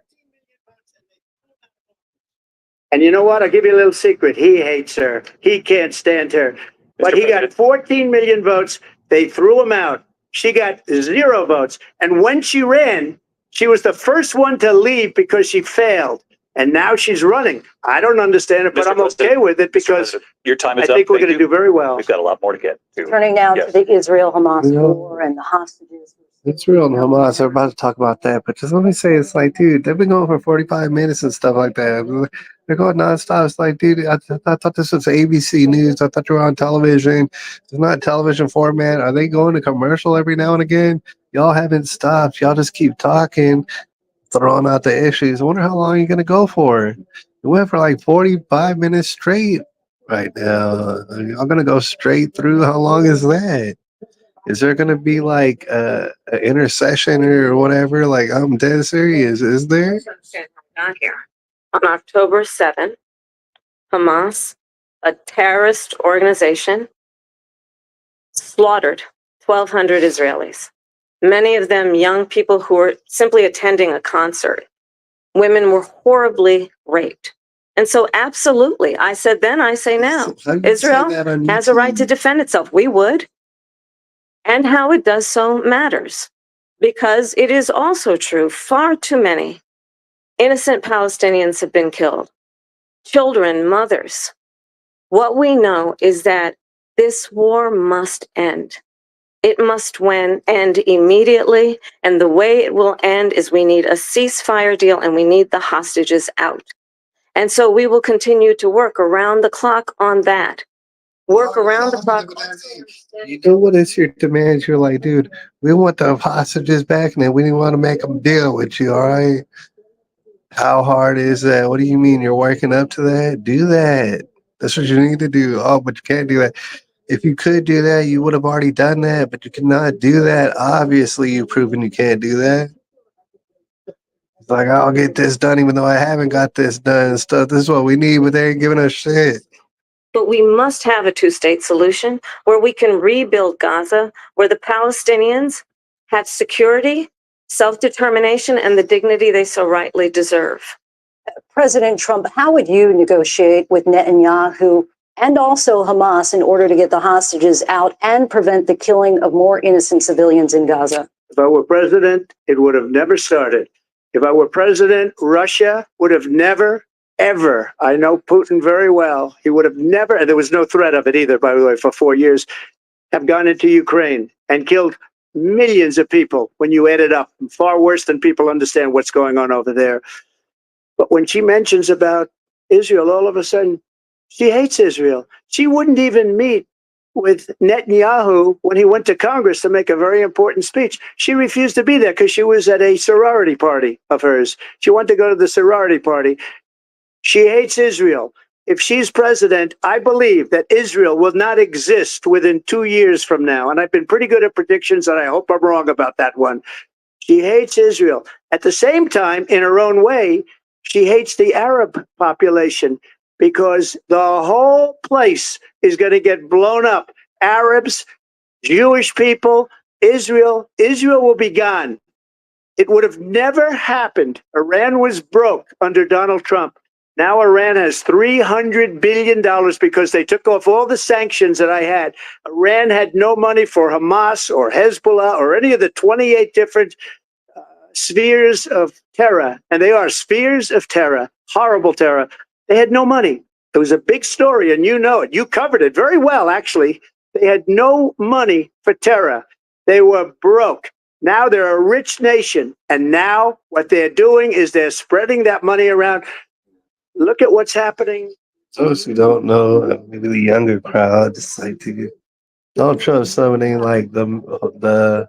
and you know what? I'll give you a little secret. He hates her. He can't stand her. But he got 14 million votes. They threw him out. She got 0 votes. And when she ran, she was the first one to leave because she failed. And now she's running. I don't understand it, but Mr. I'm okay with it because Your time I is up. think we're Thank going to you. do very well. We've got a lot more to get to. Turning now Yes. to the Israel-Hamas You know, war and the hostages. Israel and Hamas, they're about to talk about that, but just let me say, it's like, dude, they've been going for 45 minutes and stuff like that. They're going nonstop. It's like, dude, I thought this was ABC News. I thought you were on television. It's not television format. Are they going to commercial every now and again? Y'all haven't stopped. Y'all just keep talking, throwing out the issues. I wonder how long you're going to go for. It went for like 45 minutes straight right now. I'm going to go straight through. How long is that? Is there going to be like an intercession or whatever? Like, I'm dead serious. Is there? Not here. On October 7th, Hamas, a terrorist organization, slaughtered 1,200 Israelis. Many of them young people who were simply attending a concert. Women were horribly raped. And so, absolutely, I said then, I say now, Israel has a right to defend itself. We would. And how it does so matters, because it is also true far too many innocent Palestinians have been killed. Children, mothers. What we know is that this war must end. It must end immediately. And the way it will end is we need a ceasefire deal and we need the hostages out. And so we will continue to work around the clock on that. Work around the clock. You know what is your demands? You're like, dude, we want the hostages back, and then we didn't want to make them deal with you. All right. How hard is that? What do you mean you're working up to that? Do that. That's what you need to do. Oh, but you can't do that. If you could do that, you would have already done that, but you cannot do that. Obviously, you've proven you can't do that. It's like, I'll get this done even though I haven't got this done and stuff. This is what we need, but they ain't giving us shit. But we must have a two-state solution where we can rebuild Gaza, where the Palestinians have security, self-determination, and the dignity they so rightly deserve. President Trump, how would you negotiate with Netanyahu and also Hamas in order to get the hostages out and prevent the killing of more innocent civilians in Gaza? If I were president, it would have never started. If I were president, Russia would have never, ever, I know Putin very well, he would have never, and there was no threat of it either, by the way, for 4 years, have gone into Ukraine and killed millions of people when you add it up, far worse than people understand what's going on over there. But when she mentions about Israel, all of a sudden, she hates Israel. She wouldn't even meet with Netanyahu when he went to Congress to make a very important speech. She refused to be there because she was at a sorority party of hers. She wanted to go to the sorority party. She hates Israel. If she's president, I believe that Israel will not exist within 2 years from now. And I've been pretty good at predictions, and I hope I'm wrong about that one. She hates Israel. At the same time, in her own way, she hates the Arab population because the whole place is going to get blown up. Arabs, Jewish people, Israel will be gone. It would have never happened. Iran was broke under Donald Trump. Now Iran has $300 billion because they took off all the sanctions that I had. Iran had no money for Hamas or Hezbollah or any of the 28 different spheres of terror. And they are spheres of terror, horrible terror. They had no money. It was a big story, and you know it. You covered it very well, actually. They had no money for terror. They were broke. Now they're a rich nation. And now what they're doing is they're spreading that money around. Look at what's happening. Those who don't know, maybe the younger crowd, just like to Donald Trump summoning like the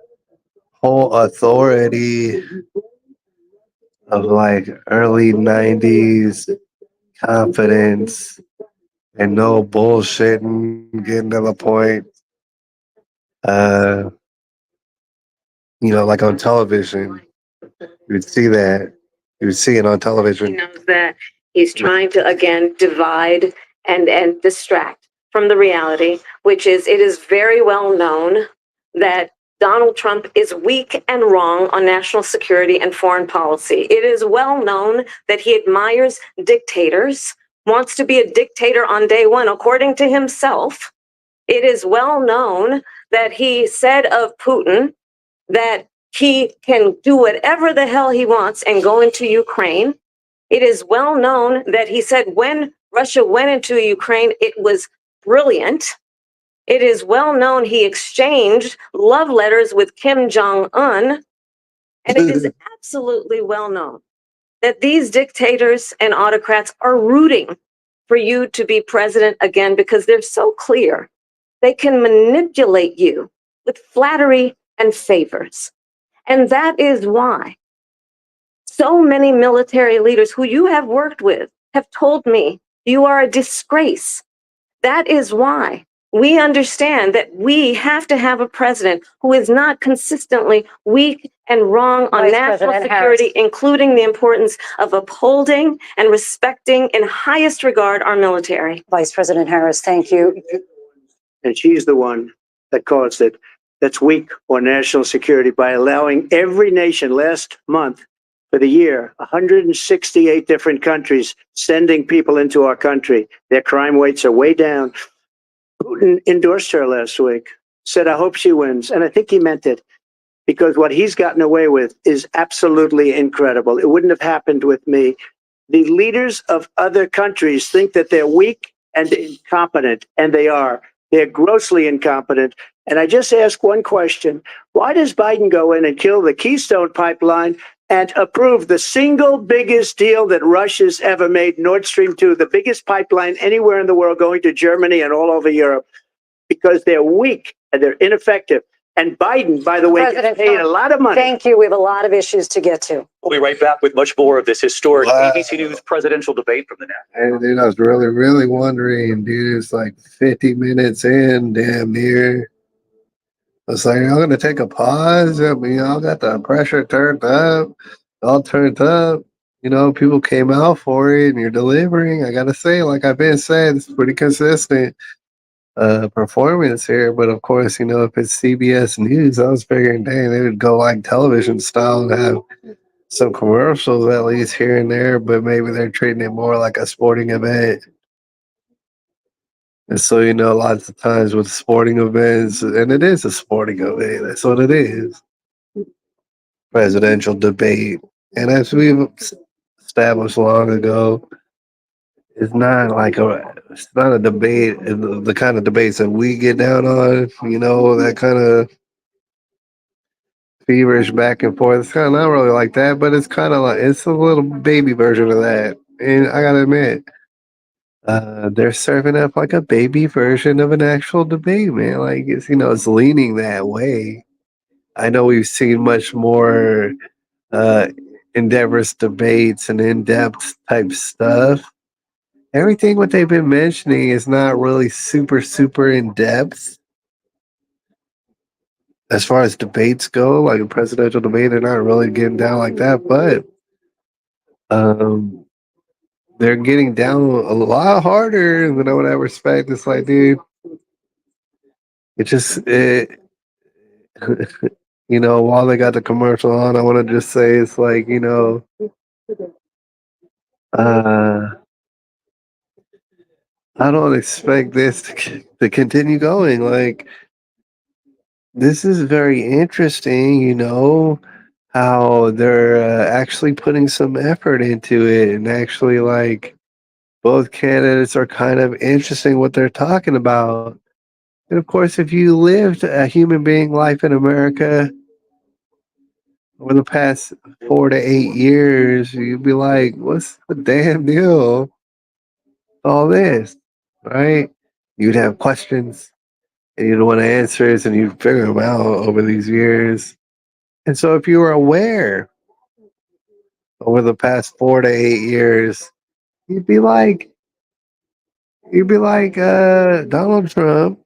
whole authority of like early 90s confidence and no bullshitting, getting to the point. Like on television, you would see that. You would see it on He television. knows that he's trying to, again, divide and distract from the reality, which is it is very well known that Donald Trump is weak and wrong on national security and foreign policy. It is well known that he admires dictators, wants to be a dictator on day one, according to himself. It is well known that he said of Putin that he can do whatever the hell he wants and go into Ukraine. It is well known that he said when Russia went into Ukraine, it was brilliant. It is well known he exchanged love letters with Kim Jong-un. And it is absolutely well known that these dictators and autocrats are rooting for you to be president again because they're so clear. They can manipulate you with flattery and favors. And that is why so many military leaders who you have worked with have told me you are a disgrace. That is why we understand that we have to have a president who is not consistently weak and wrong on Vice national President security, Harris. including the importance of upholding and respecting in highest regard our military. Vice President Harris, thank you. And she's the one that caused it. That's weak on national security by allowing every nation last month for the year, 168 different countries sending people into our country. Their crime rates are way down. Putin endorsed her last week, said, I hope she wins. And I think he meant it because what he's gotten away with is absolutely incredible. It wouldn't have happened with me. The leaders of other countries think that they're weak and incompetent, and they are. They're grossly incompetent. And I just ask one question. Why does Biden go in and kill the Keystone Pipeline and approve the single biggest deal that Russia's ever made, Nord Stream 2, the biggest pipeline anywhere in the world going to Germany and all over Europe? Because they're weak and they're ineffective. And Biden, by the way, President gets paid Trump, a lot of money. Thank you. We have a lot of issues to get to. We'll be right back with much more of this historic Wow. ABC News presidential debate from the national. And dude, I was really, really wondering, dude, it's like 50 minutes in, damn near. I was like, I'm going to take a pause. I mean, y'all got the pressure turned up, all turned up. People came out for it and you're delivering. I got to say, like I've been saying, it's pretty consistent performance here. But of course, if it's CBS News, I was figuring, dang, they would go like television style and have some commercials at least here and there, but maybe they're treating it more like a sporting event. And so, lots of times with sporting events, and it is a sporting event, that's what it is. Presidential debate. And as we've established long ago, it's not a debate, the kind of debates that we get down on, that kind of feverish back and forth. It's kind of not really like that, but it's kind of like, it's a little baby version of that. And I gotta admit, they're serving up like a baby version of an actual debate, man. Like it's leaning that way. I know we've seen much more endeavorous debates and in-depth type stuff. Everything what they've been mentioning is not really super, super in-depth. As far as debates go, like a presidential debate, they're not really getting down like that, but they're getting down a lot harder than I would ever expect. It's like, dude, you know, while they got the commercial on, I want to just say it's like, you know, uh, I don't expect this to continue going. Like, this is very interesting, you know, how they're actually putting some effort into it and actually, like, both candidates are kind of interesting what they're talking about. And of course, if you lived a human being life in America over the past 4 to 8 years, you'd be like, what's the damn deal with all this? Right? You'd have questions and you'd want answers and you'd figure them out over these years. And so if you were aware over the past 4 to 8 years, you'd be like, Donald Trump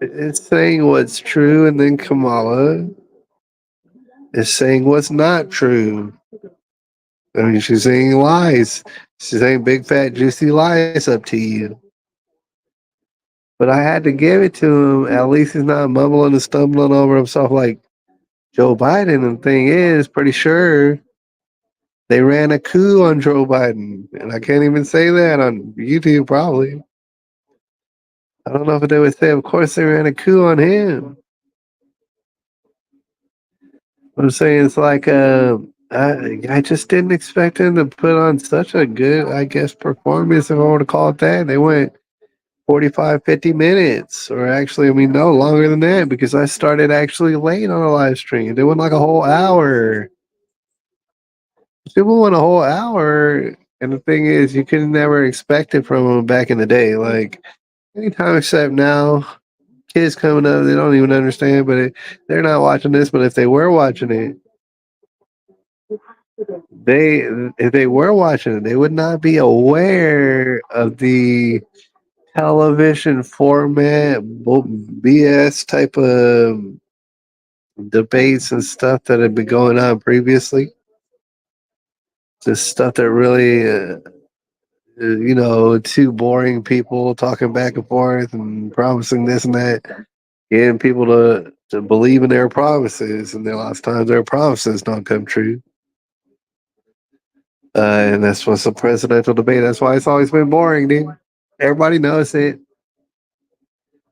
is saying what's true, and then Kamala is saying what's not true. I mean, she's saying lies. She's saying big, fat, juicy lies up to you. But I had to give it to him. At least he's not mumbling and stumbling over himself like Joe Biden. And the thing is, pretty sure they ran a coup on Joe Biden. And I can't even say that on YouTube, probably. I don't know if they would say, of course, they ran a coup on him. I'm saying it's like, I just didn't expect him to put on such a good, I guess, performance, if I want to call it that. They went 45, 50 minutes, or actually, I mean, no, longer than that, because I started actually late on a live stream. They went like a whole hour. People went a whole hour, and the thing is, you could never expect it from them back in the day. Like, anytime except now, kids coming up, they don't even understand, but they're not watching this, but if they were watching it, if they were watching it, they would not be aware of the television format, BS type of debates and stuff that had been going on previously. Just stuff that really, you know, two boring people talking back and forth and promising this and that, getting people to believe in their promises, and then a lot of times their promises don't come true. And that's what's a presidential debate. That's why it's always been boring, dude. Everybody knows it.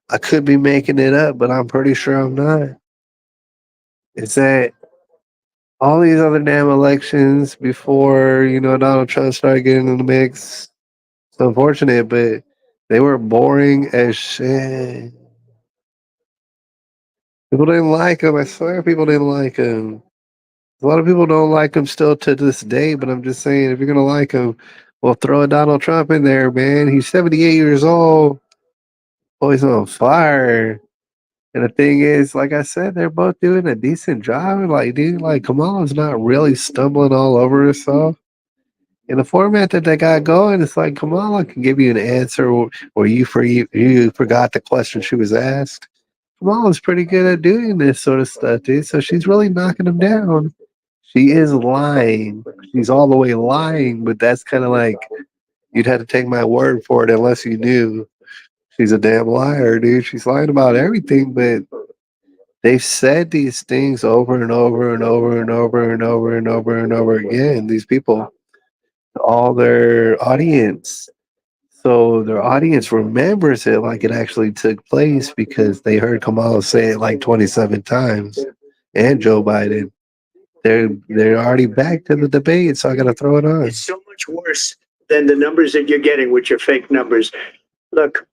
I could be making it up, but I'm pretty sure I'm not. It's that all these other damn elections before, you know, Donald Trump started getting in the mix. It's unfortunate, but they were boring as shit. People didn't like him. I swear people didn't like him. A lot of people don't like him still to this day, but I'm just saying, if you're going to like him, well, throw a Donald Trump in there, man. He's 78 years old. Oh, he's on fire. And the thing is, like I said, they're both doing a decent job. Like, dude, like Kamala's not really stumbling all over herself. In the format that they got going, it's like Kamala can give you an answer, or you forgot the question she was asked. Kamala's pretty good at doing this sort of stuff, dude. So she's really knocking them down. She is lying. She's all the way lying, but that's kind of like you'd have to take my word for it unless you knew. She's a damn liar, dude. She's lying about everything, but they've said these things over and over and over and over and over and over and over again. These people, all their audience. So their audience remembers it like it actually took place because they heard Kamala say it like 27 times, and Joe Biden. They're already back to the debate, so I got to throw it on. It's so much worse than the numbers that you're getting, which are fake numbers. Look,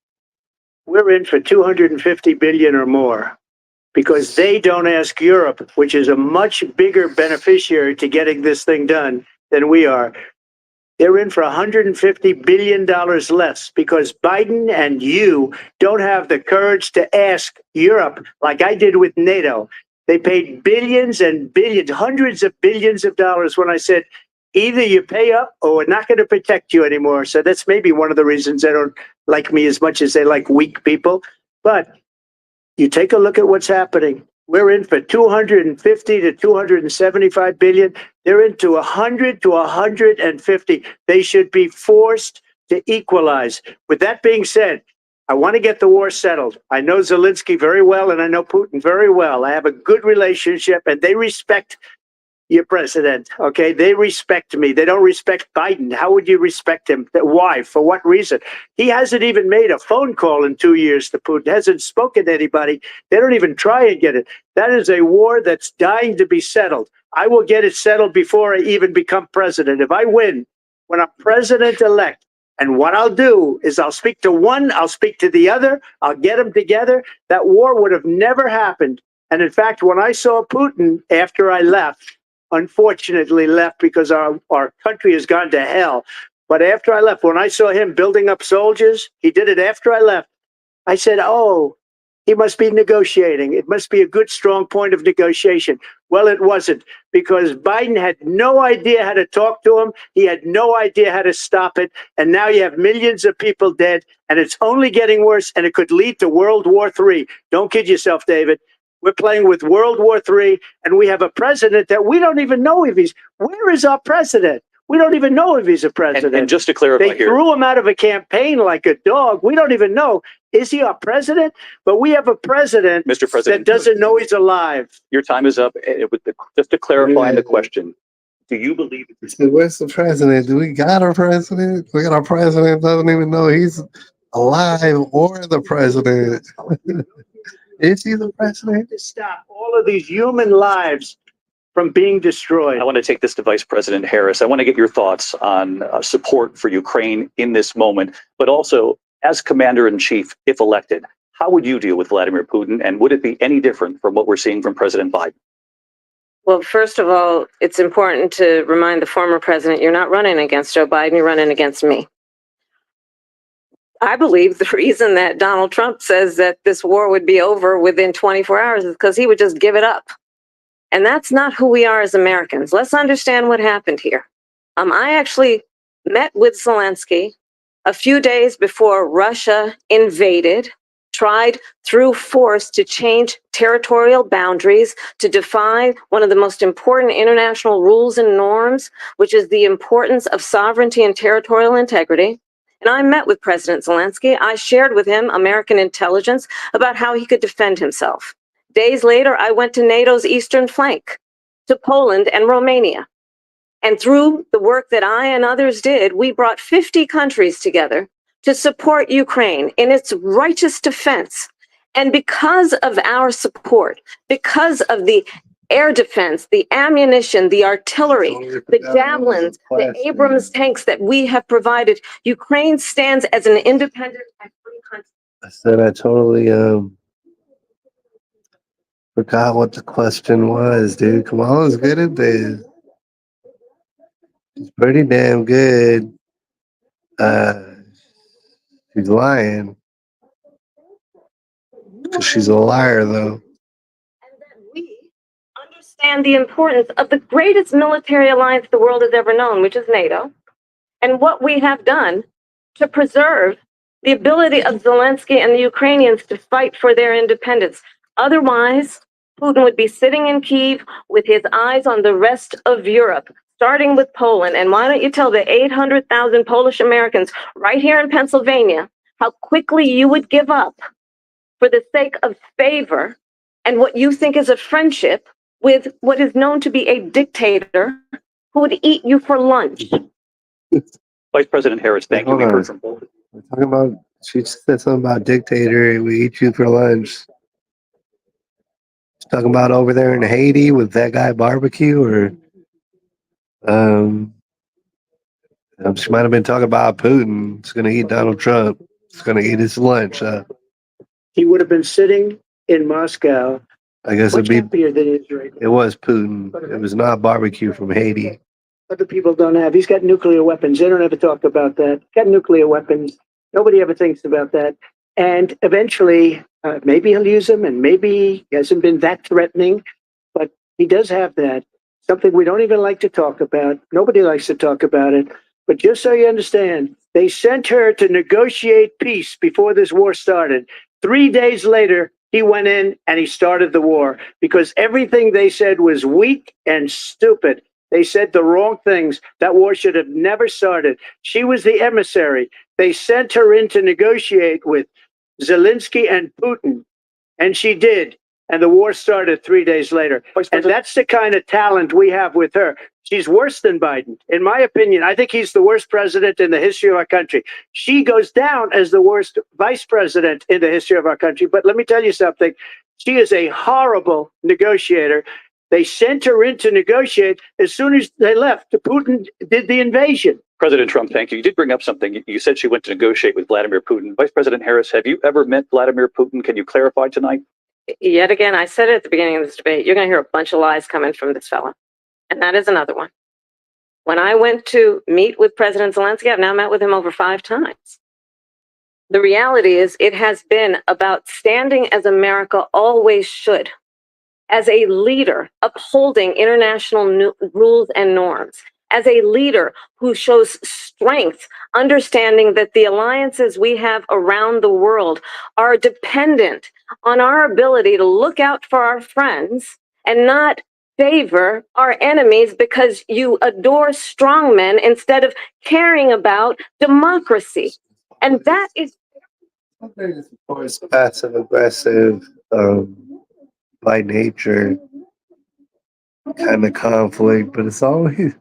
we're in for 250 billion or more because they don't ask Europe, which is a much bigger beneficiary to getting this thing done than we are. They're in for $150 billion less because Biden and you don't have the courage to ask Europe like I did with NATO. They paid billions and billions, hundreds of billions of dollars when I said, either you pay up or we're not going to protect you anymore. So that's maybe one of the reasons they don't like me as much as they like weak people. But you take a look at what's happening. We're in for 250 to 275 billion. They're into 100 to 150. They should be forced to equalize. With that being said, I want to get the war settled. I know Zelensky very well, and I know Putin very well. I have a good relationship, and they respect your president. Okay, they respect me. They don't respect Biden. How would you respect him? Why? For what reason? He hasn't even made a phone call in 2 years to Putin. Hasn't spoken to anybody. They don't even try and get it. That is a war that's dying to be settled. I will get it settled before I even become president. If I win, when I'm president-elect, and what I'll do is I'll speak to one, I'll speak to the other, I'll get them together. That war would have never happened. And in fact, when I saw Putin after I left, unfortunately left because our country has gone to hell. But after I left, when I saw him building up soldiers, he did it after I left. I said, oh, he must be negotiating. It must be a good, strong point of negotiation. Well, it wasn't, because Biden had no idea how to talk to him. He had no idea how to stop it. And now you have millions of people dead, and it's only getting worse, and it could lead to World War III. Don't kid yourself, David. We're playing with World War III, and we have a president that we don't even know if he's, where is our president? We don't even know if he's a president. And just to clarify They here, threw him out of a campaign like a dog. We don't even know. Is he our president? But we have a president, Mr. President, that doesn't know he's alive. your time is up. Just to clarify the question, do you believe He said, where's the president? Do we got a president? We got our president, doesn't even know he's alive or the president. Is he the president? To stop all of these human lives from being destroyed. I want to take this to Vice President Harris. I want to get your thoughts on support for Ukraine in this moment, but also as Commander in Chief, if elected, how would you deal with Vladimir Putin? And would it be any different from what we're seeing from President Biden? Well, first of all, it's important to remind the former president, you're not running against Joe Biden, you're running against me. I believe the reason that Donald Trump says that this war would be over within 24 hours is because he would just give it up. And that's not who we are as Americans. Let's understand what happened here. I actually met with Zelensky a few days before Russia invaded, tried through force to change territorial boundaries, to defy one of the most important international rules and norms, which is the importance of sovereignty and territorial integrity. And I met with President Zelensky. I shared with him American intelligence about how he could defend himself. Days later, I went to NATO's eastern flank, to Poland and Romania. And through the work that I and others did, we brought 50 countries together to support Ukraine in its righteous defense. And because of our support, because of the air defense, the ammunition, the artillery, the javelins, the Abrams tanks that we have provided, Ukraine stands as an independent and free country. I said I totally forgot what the question was, dude. Kamala's good at this. She's pretty damn good. She's lying. 'Cause she's a liar, though. And that we understand the importance of the greatest military alliance the world has ever known, which is NATO, and what we have done to preserve the ability of Zelensky and the Ukrainians to fight for their independence. Otherwise, Putin would be sitting in Kyiv with his eyes on the rest of Europe, starting with Poland. And why don't you tell the 800,000 Polish Americans right here in Pennsylvania how quickly you would give up for the sake of favor and what you think is a friendship with what is known to be a dictator who would eat you for lunch. Vice President Harris, thank you. Hold We on. heard from both. We're talking about, she said something about dictator. We eat you for lunch. She's talking about over there in Haiti with that guy barbecue, or she might have been talking about Putin. It's going to eat Donald Trump. It's going to eat his lunch. He would have been sitting in Moscow, I guess much it'd be. happier than he is right It now. was Putin. It was not barbecue from Haiti. Other people don't have. He's got nuclear weapons. They don't ever talk about that. Got nuclear weapons. Nobody ever thinks about that. And eventually, maybe he'll use them, and maybe he hasn't been that threatening, but he does have that. Something we don't even like to talk about. Nobody likes to talk about it. But just so you understand, they sent her to negotiate peace before this war started. 3 days later, he went in and he started the war because everything they said was weak and stupid. They said the wrong things. That war should have never started. She was the emissary. They sent her in to negotiate with Zelensky and Putin. And she did. And the war started 3 days later. Vice And President, that's the kind of talent we have with her. She's worse than Biden. In my opinion, I think he's the worst president in the history of our country. She goes down as the worst vice president in the history of our country. But let me tell you something. She is a horrible negotiator. They sent her in to negotiate as soon as they left. Putin did the invasion. President Trump, thank you. You did bring up something. You said she went to negotiate with Vladimir Putin. Vice President Harris, have you ever met Vladimir Putin? Can you clarify tonight? Yet again, I said it at the beginning of this debate, you're going to hear a bunch of lies coming from this fella. And that is another one. When I went to meet with President Zelensky, I've now met with him over 5 times. The reality is it has been about standing as America always should, as a leader upholding international rules and norms, as a leader who shows strength, understanding that the alliances we have around the world are dependent on our ability to look out for our friends and not favor our enemies because you adore strong men instead of caring about democracy. And that is Sometimes it's, of course, passive aggressive, by nature kind of conflict, but it's always,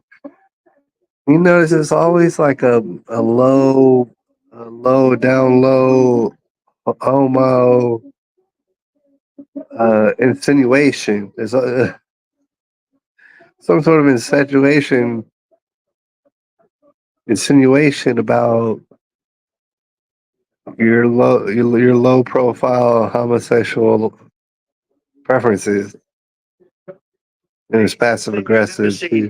you notice it's always like a down low, homo, insinuation. There's some sort of insinuation about your low profile homosexual preferences. And it's passive aggressive. He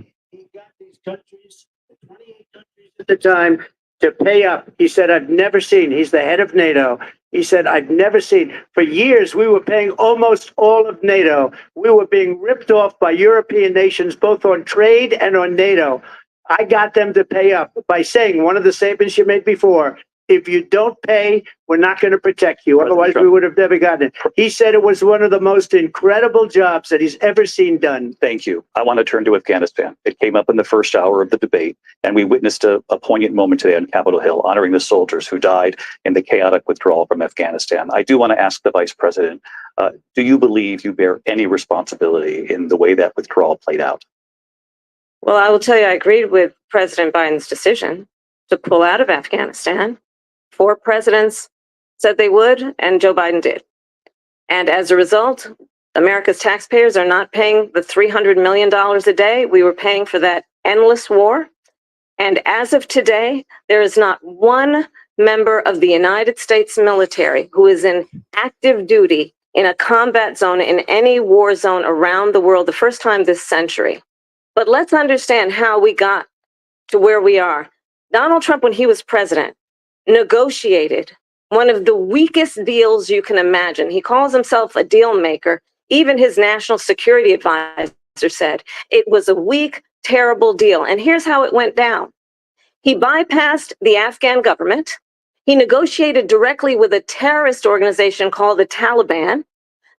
got these countries, 28 countries at the time, to pay up. He said, I've never seen, he's the head of NATO. He said, I've never seen, for years, we were paying almost all of NATO. We were being ripped off by European nations, both on trade and on NATO. I got them to pay up by saying one of the statements you made before, if you don't pay, we're not going to protect you. Otherwise, we would have never gotten it. He said it was one of the most incredible jobs that he's ever seen done. Thank you. I want to turn to Afghanistan. It came up in the first hour of the debate, and we witnessed a poignant moment today on Capitol Hill, honoring the soldiers who died in the chaotic withdrawal from Afghanistan. I do want to ask the Vice President, do you believe you bear any responsibility in the way that withdrawal played out? Well, I will tell you, I agreed with President Biden's decision to pull out of Afghanistan. 4 presidents said they would, and Joe Biden did. And as a result, America's taxpayers are not paying the $300 million a day we were paying for that endless war. And as of today, there is not one member of the United States military who is in active duty in a combat zone in any war zone around the world, the first time this century. But let's understand how we got to where we are. Donald Trump, when he was president, negotiated one of the weakest deals you can imagine. He calls himself a deal maker. Even his national security advisor said it was a weak, terrible deal. And here's how it went down. He bypassed the Afghan government. He negotiated directly with a terrorist organization called the Taliban.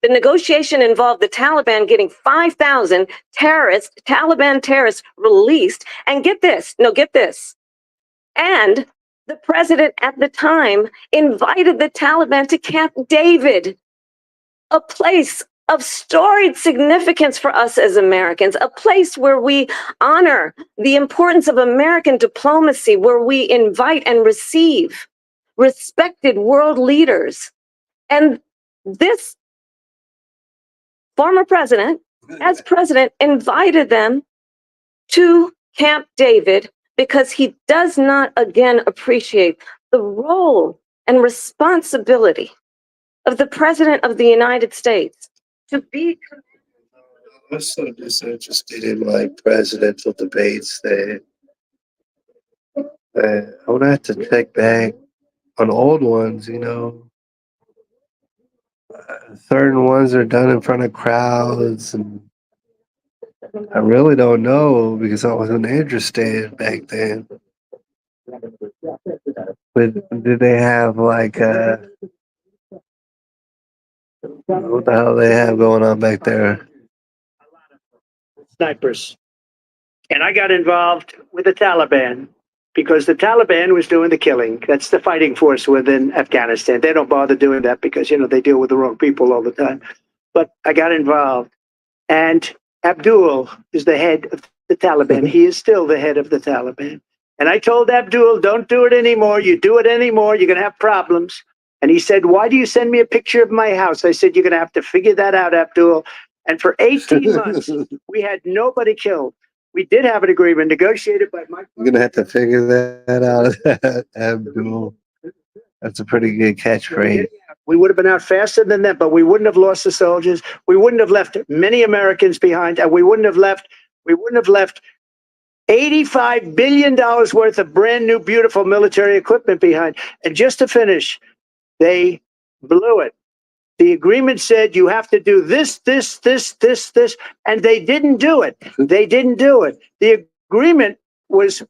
The negotiation involved the Taliban getting 5,000 Taliban terrorists released. And get this. And the president at the time invited the Taliban to Camp David, a place of storied significance for us as Americans, a place where we honor the importance of American diplomacy, where we invite and receive respected world leaders. And this former president, as president, invited them to Camp David because he does not, again, appreciate the role and responsibility of the President of the United States to be. I'm so disinterested in like presidential debates that I would have to check back on old ones, you know. Certain ones are done in front of crowds, and I really don't know because I wasn't interested back then. But did they have like what the hell they have going on back there? Snipers. And I got involved with the Taliban. because the Taliban was doing the killing. That's the fighting force within Afghanistan. They don't bother doing that because, they deal with the wrong people all the time. But I got involved. And Abdul is the head of the Taliban. He is still the head of the Taliban. And I told Abdul, don't do it anymore. You do it anymore, you're going to have problems. And he said, why do you send me a picture of my house? I said, you're going to have to figure that out, Abdul. And for 18 months, we had nobody killed. We did have an agreement negotiated by Mike. You're gonna have to figure that out, Abdul. That's a pretty good catchphrase. We would have been out faster than that, but we wouldn't have lost the soldiers. We wouldn't have left many Americans behind, and we wouldn't have left $85 billion worth of brand new, beautiful military equipment behind. And just to finish, they blew it. The agreement said you have to do this, and they didn't do it. They didn't do it. The agreement was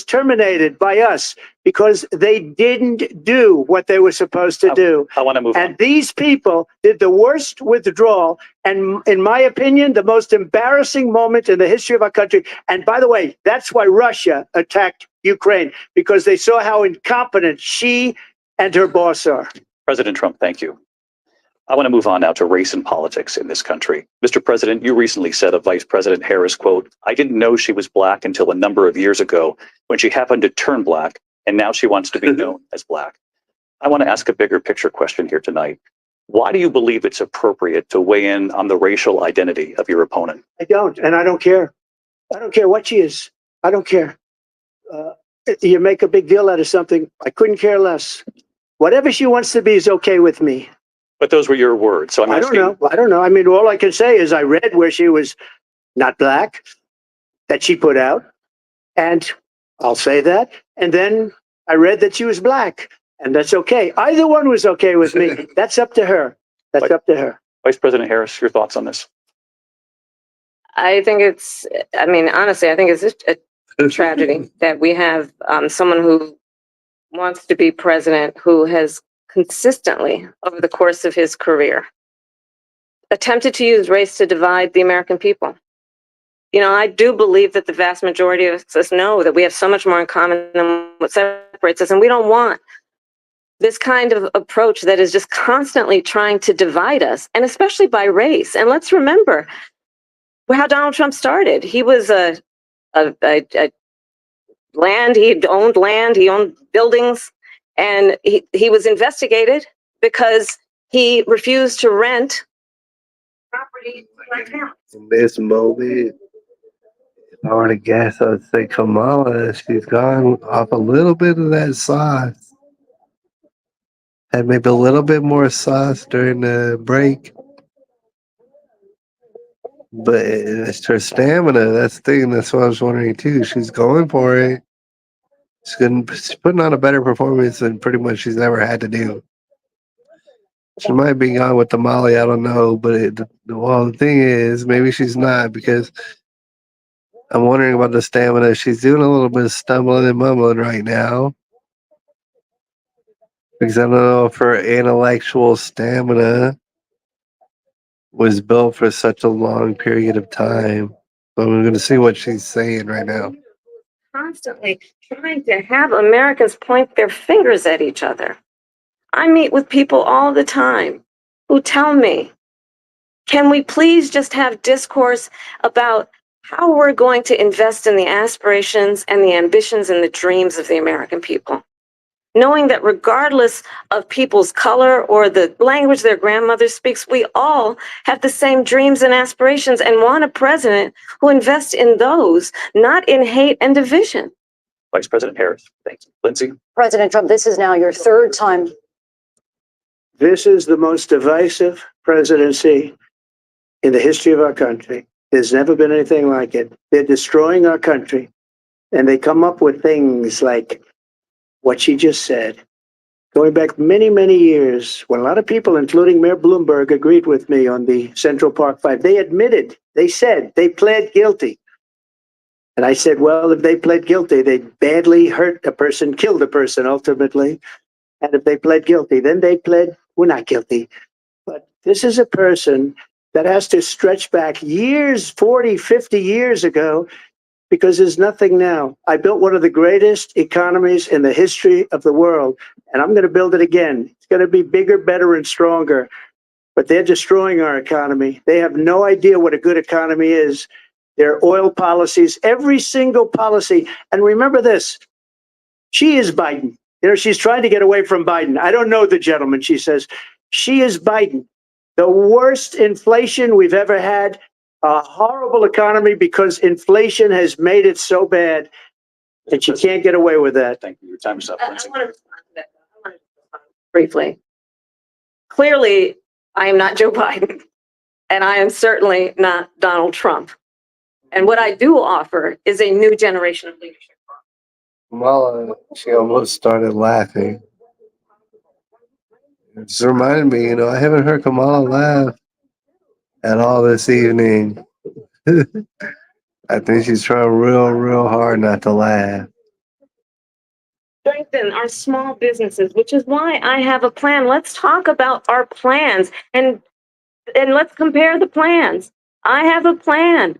terminated by us because they didn't do what they were supposed to do. I want to move on. And these people did the worst withdrawal, and in my opinion, the most embarrassing moment in the history of our country. And by the way, that's why Russia attacked Ukraine, because they saw how incompetent she and her boss are. President Trump, thank you. I want to move on now to race and politics in this country. Mr. President, you recently said of Vice President Harris, quote, I didn't know she was black until a number of years ago when she happened to turn black, and now she wants to be known as black. I want to ask a bigger picture question here tonight. Why do you believe it's appropriate to weigh in on the racial identity of your opponent? I don't, and I don't care. I don't care what she is. I don't care. You make a big deal out of something. I couldn't care less. Whatever she wants to be is okay with me. But those were your words. So I'm asking. I don't know. I mean, all I can say is I read where she was not black, that she put out, and I'll say that. And then I read that she was black, and that's okay. Either one was okay with me. That's up to her. That's up to her. Vice President Harris, your thoughts on this? Honestly, I think it's a tragedy that we have someone who wants to be president who has consistently, over the course of his career, attempted to use race to divide the American people. I do believe that the vast majority of us know that we have so much more in common than what separates us, and we don't want this kind of approach that is just constantly trying to divide us, and especially by race. And let's remember how Donald Trump started. He was he owned land, he owned buildings, and he was investigated because he refused to rent property like him. In this moment, if I were to guess, I would say Kamala, she's gone off a little bit of that sauce. Had maybe a little bit more sauce during the break. But it's her stamina. That's the thing. That's what I was wondering too. She's going for it. She's putting on a better performance than pretty much she's ever had to do. She might be gone with the Molly, I don't know. But the thing is, maybe she's not, because I'm wondering about the stamina. She's doing a little bit of stumbling and mumbling right now. Because I don't know if her intellectual stamina was built for such a long period of time. So I'm going to see what she's saying right now. Constantly trying to have Americans point their fingers at each other. I meet with people all the time who tell me, can we please just have discourse about how we're going to invest in the aspirations and the ambitions and the dreams of the American people? Knowing that regardless of people's color or the language their grandmother speaks, we all have the same dreams and aspirations and want a president who invests in those, not in hate and division. Vice President Harris, thank you. Lindsay? President Trump, this is now your third time. This is the most divisive presidency in the history of our country. There's never been anything like it. They're destroying our country, and they come up with things like what she just said. Going back many, many years, when a lot of people, including Mayor Bloomberg, agreed with me on the Central Park Five, they admitted, they said, they pled guilty. And I said, well, if they pled guilty, they badly hurt a person, killed a person ultimately. And if they pled guilty, then they pled, we're not guilty. But this is a person that has to stretch back years, 40, 50 years ago, because there's nothing now. I built one of the greatest economies in the history of the world, and I'm going to build it again. It's going to be bigger, better, and stronger. But they're destroying our economy. They have no idea what a good economy is. Their oil policies, every single policy. And remember this, she is Biden. You know, she's trying to get away from Biden. I don't know the gentleman, she says. She is Biden. The worst inflation we've ever had, a horrible economy because inflation has made it so bad that you can't get away with that. Thank you. Your time is up. I want to respond to that. I want to respond briefly. Clearly, I am not Joe Biden, and I am certainly not Donald Trump. And what I do offer is a new generation of leadership. Kamala, she almost started laughing. It just reminded me, you know, I haven't heard Kamala laugh at all this evening. I think she's trying real hard not to laugh. Strengthen our small businesses, which is why I have a plan. Let's talk about our plans and let's compare the plans. I have a plan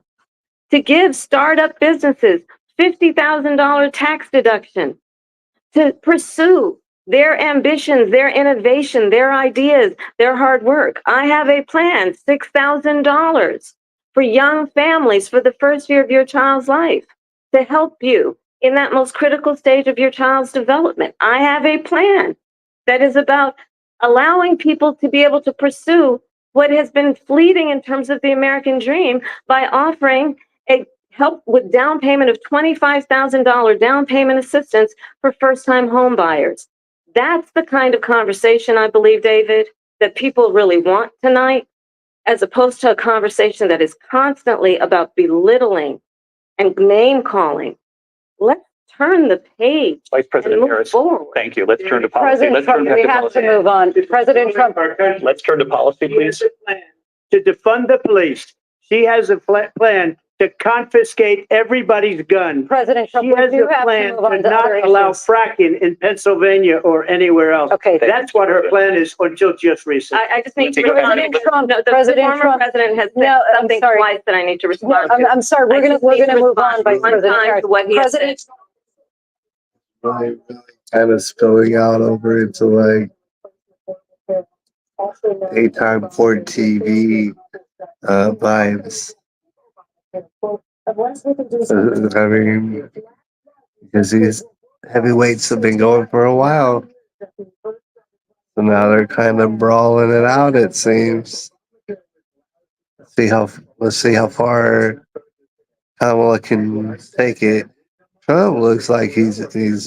to give startup businesses $50,000 tax deduction to pursue their ambitions, their innovation, their ideas, their hard work. I have a plan, $6,000 for young families for the first year of your child's life to help you in that most critical stage of your child's development. I have a plan that is about allowing people to be able to pursue what has been fleeting in terms of the American dream by offering a help with down payment of $25,000 down payment assistance for first-time home buyers. That's the kind of conversation, I believe, David, that people really want tonight, as opposed to a conversation that is constantly about belittling and name-calling. Let's turn the page Vice and President move Harris, forward. thank you. Let's turn to policy. President Let's turn Trump, back we to have to policy. move on. President Trump, Let's turn to policy, please. To defund the police. She has a plan to confiscate everybody's gun. President Trump, She we has do a have to plan move on to to other not allow issues. fracking in Pennsylvania or anywhere else. Okay. That's what her plan is until just recently. I just need to President respond. Trump, No, the President former Trump. president has said No, I'm something sorry. twice that I need to No, respond to. I'm sorry. I just We're need gonna to move on, respond Vice one President time Harris. to what he has President said. Really kind of spilling out over into like daytime court TV vibes. I mean, because these heavyweights have been going for a while. So now they're kind of brawling it out, it seems. Let's see how far Kamala can take it. Trump looks like he's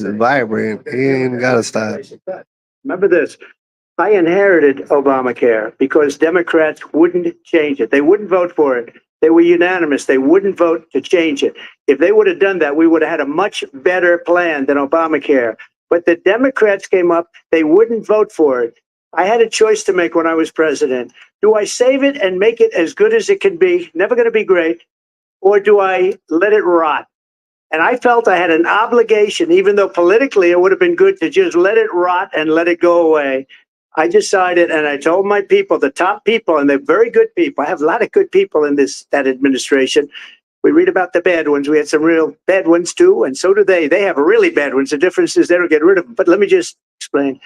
vibrant. He ain't gotta stop. Remember this. I inherited Obamacare because Democrats wouldn't change it. They wouldn't vote for it. They were unanimous. They wouldn't vote to change it. If they would have done that, we would have had a much better plan than Obamacare. But the Democrats came up. They wouldn't vote for it. I had a choice to make when I was president. Do I save it and make it as good as it can be? Never going to be great. Or do I let it rot? And I felt I had an obligation, even though politically it would have been good to just let it rot and let it go away. I decided, and I told my people, the top people, and they're very good people. I have a lot of good people in that administration. We read about the bad ones. We had some real bad ones too, and so do they. They have really bad ones. The difference is they don't get rid of them. But let me just explain.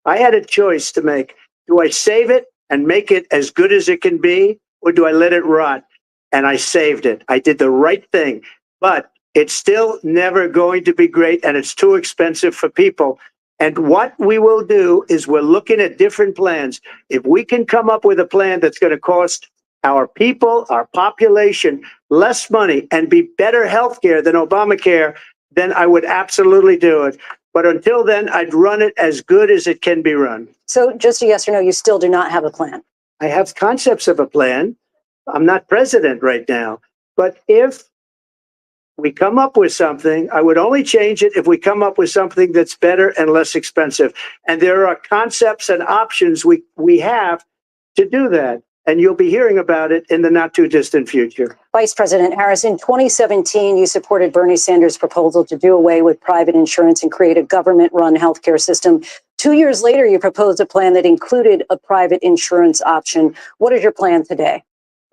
I had a choice to make. Do I save it and make it as good as it can be, or do I let it rot? And I saved it. I did the right thing. But it's still never going to be great, and it's too expensive for people. And what we will do is we're looking at different plans. If we can come up with a plan that's going to cost our people, our population, less money and be better healthcare than Obamacare, then I would absolutely do it. But until then, I'd run it as good as it can be run. So just a yes or no, you still do not have a plan. I have concepts of a plan. I'm not president right now. But if we come up with something, I would only change it if we come up with something that's better and less expensive. And there are concepts and options we have to do that. And you'll be hearing about it in the not too distant future. Vice President Harris, in 2017, you supported Bernie Sanders' proposal to do away with private insurance and create a government-run healthcare system. 2 years later, you proposed a plan that included a private insurance option. What is your plan today?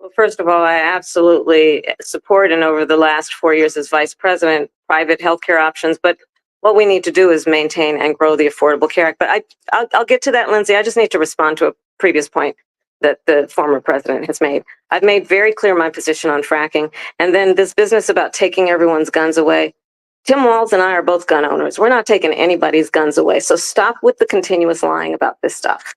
Well, first of all, I absolutely support, and over the last 4 years as vice president, private healthcare options. But what we need to do is maintain and grow the Affordable Care Act. But I'll get to that, Lindsay. I just need to respond to a previous point that the former president has made. I've made very clear my position on fracking. And then this business about taking everyone's guns away. Tim Walz and I are both gun owners. We're not taking anybody's guns away. So stop with the continuous lying about this stuff.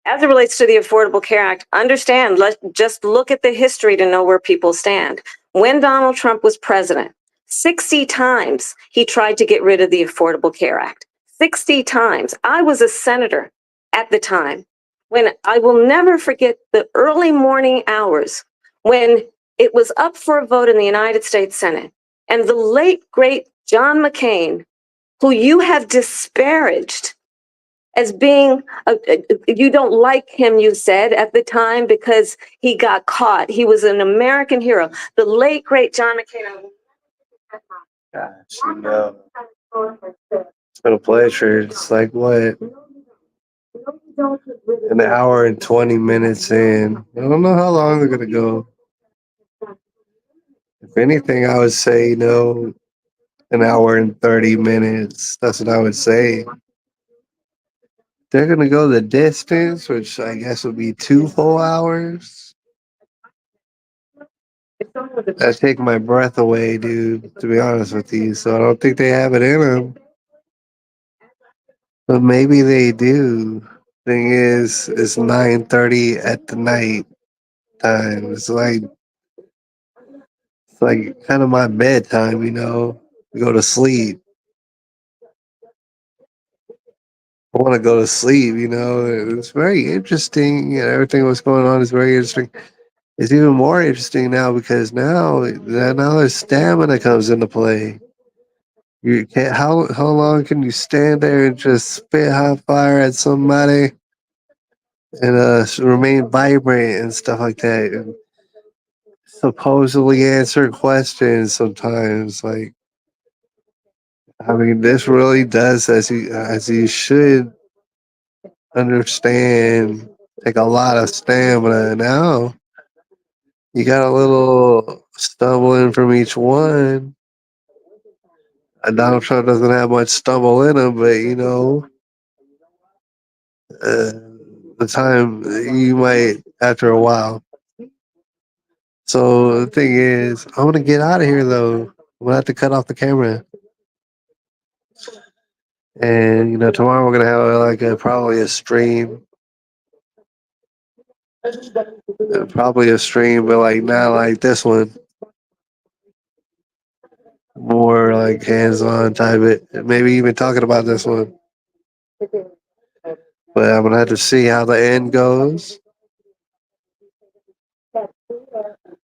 As it relates to the Affordable Care Act, understand, let's just look at the history to know where people stand. When Donald Trump was president, 60 times he tried to get rid of the Affordable Care Act. 60 times. I was a senator at the time. When I will never forget the early morning hours when it was up for a vote in the United States Senate. And the late, great John McCain, who you have disparaged as being, you don't like him, you said at the time, because he got caught. He was an American hero. The late, great John McCain. Gosh, it's been a pleasure. It's like what? An hour and 20 minutes in. I don't know how long they're gonna go. If anything, I would say, an hour and 30 minutes. That's what I would say. They're gonna go the distance, which I guess would be 2 full hours. That take my breath away, dude, to be honest with you. So I don't think they have it in them. But maybe they do. Thing is, it's 9:30 at the night time. It's like kind of my bedtime, go to sleep. I want to go to sleep. It's very interesting, and everything what's going on is very interesting. It's even more interesting now because now there's stamina comes into play. You can't. How long can you stand there and just spit hot fire at somebody and remain vibrant and stuff like that, and supposedly answer questions sometimes? Like, I mean, this really does, as you should understand, take a lot of stamina. Now you got a little stumbling from each one. Donald Trump doesn't have much stumble in him, but the time you might after a while. So the thing is, I want to get out of here though. I'm gonna have to cut off the camera, and tomorrow we're gonna have probably a stream, but like not like this one, more like hands-on type it. Maybe even talking about this one. But I'm gonna have to see how the end goes.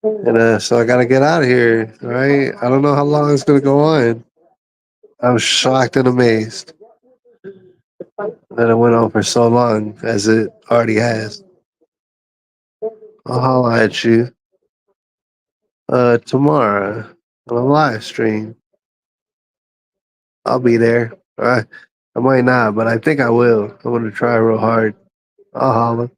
And so I gotta get out of here, right? I don't know how long it's gonna go on. I'm shocked and amazed that it went on for so long as it already has. I'll holla at you tomorrow on a live stream. I'll be there. All right. I might not, but I think I will. I'm gonna try real hard. I'll holla.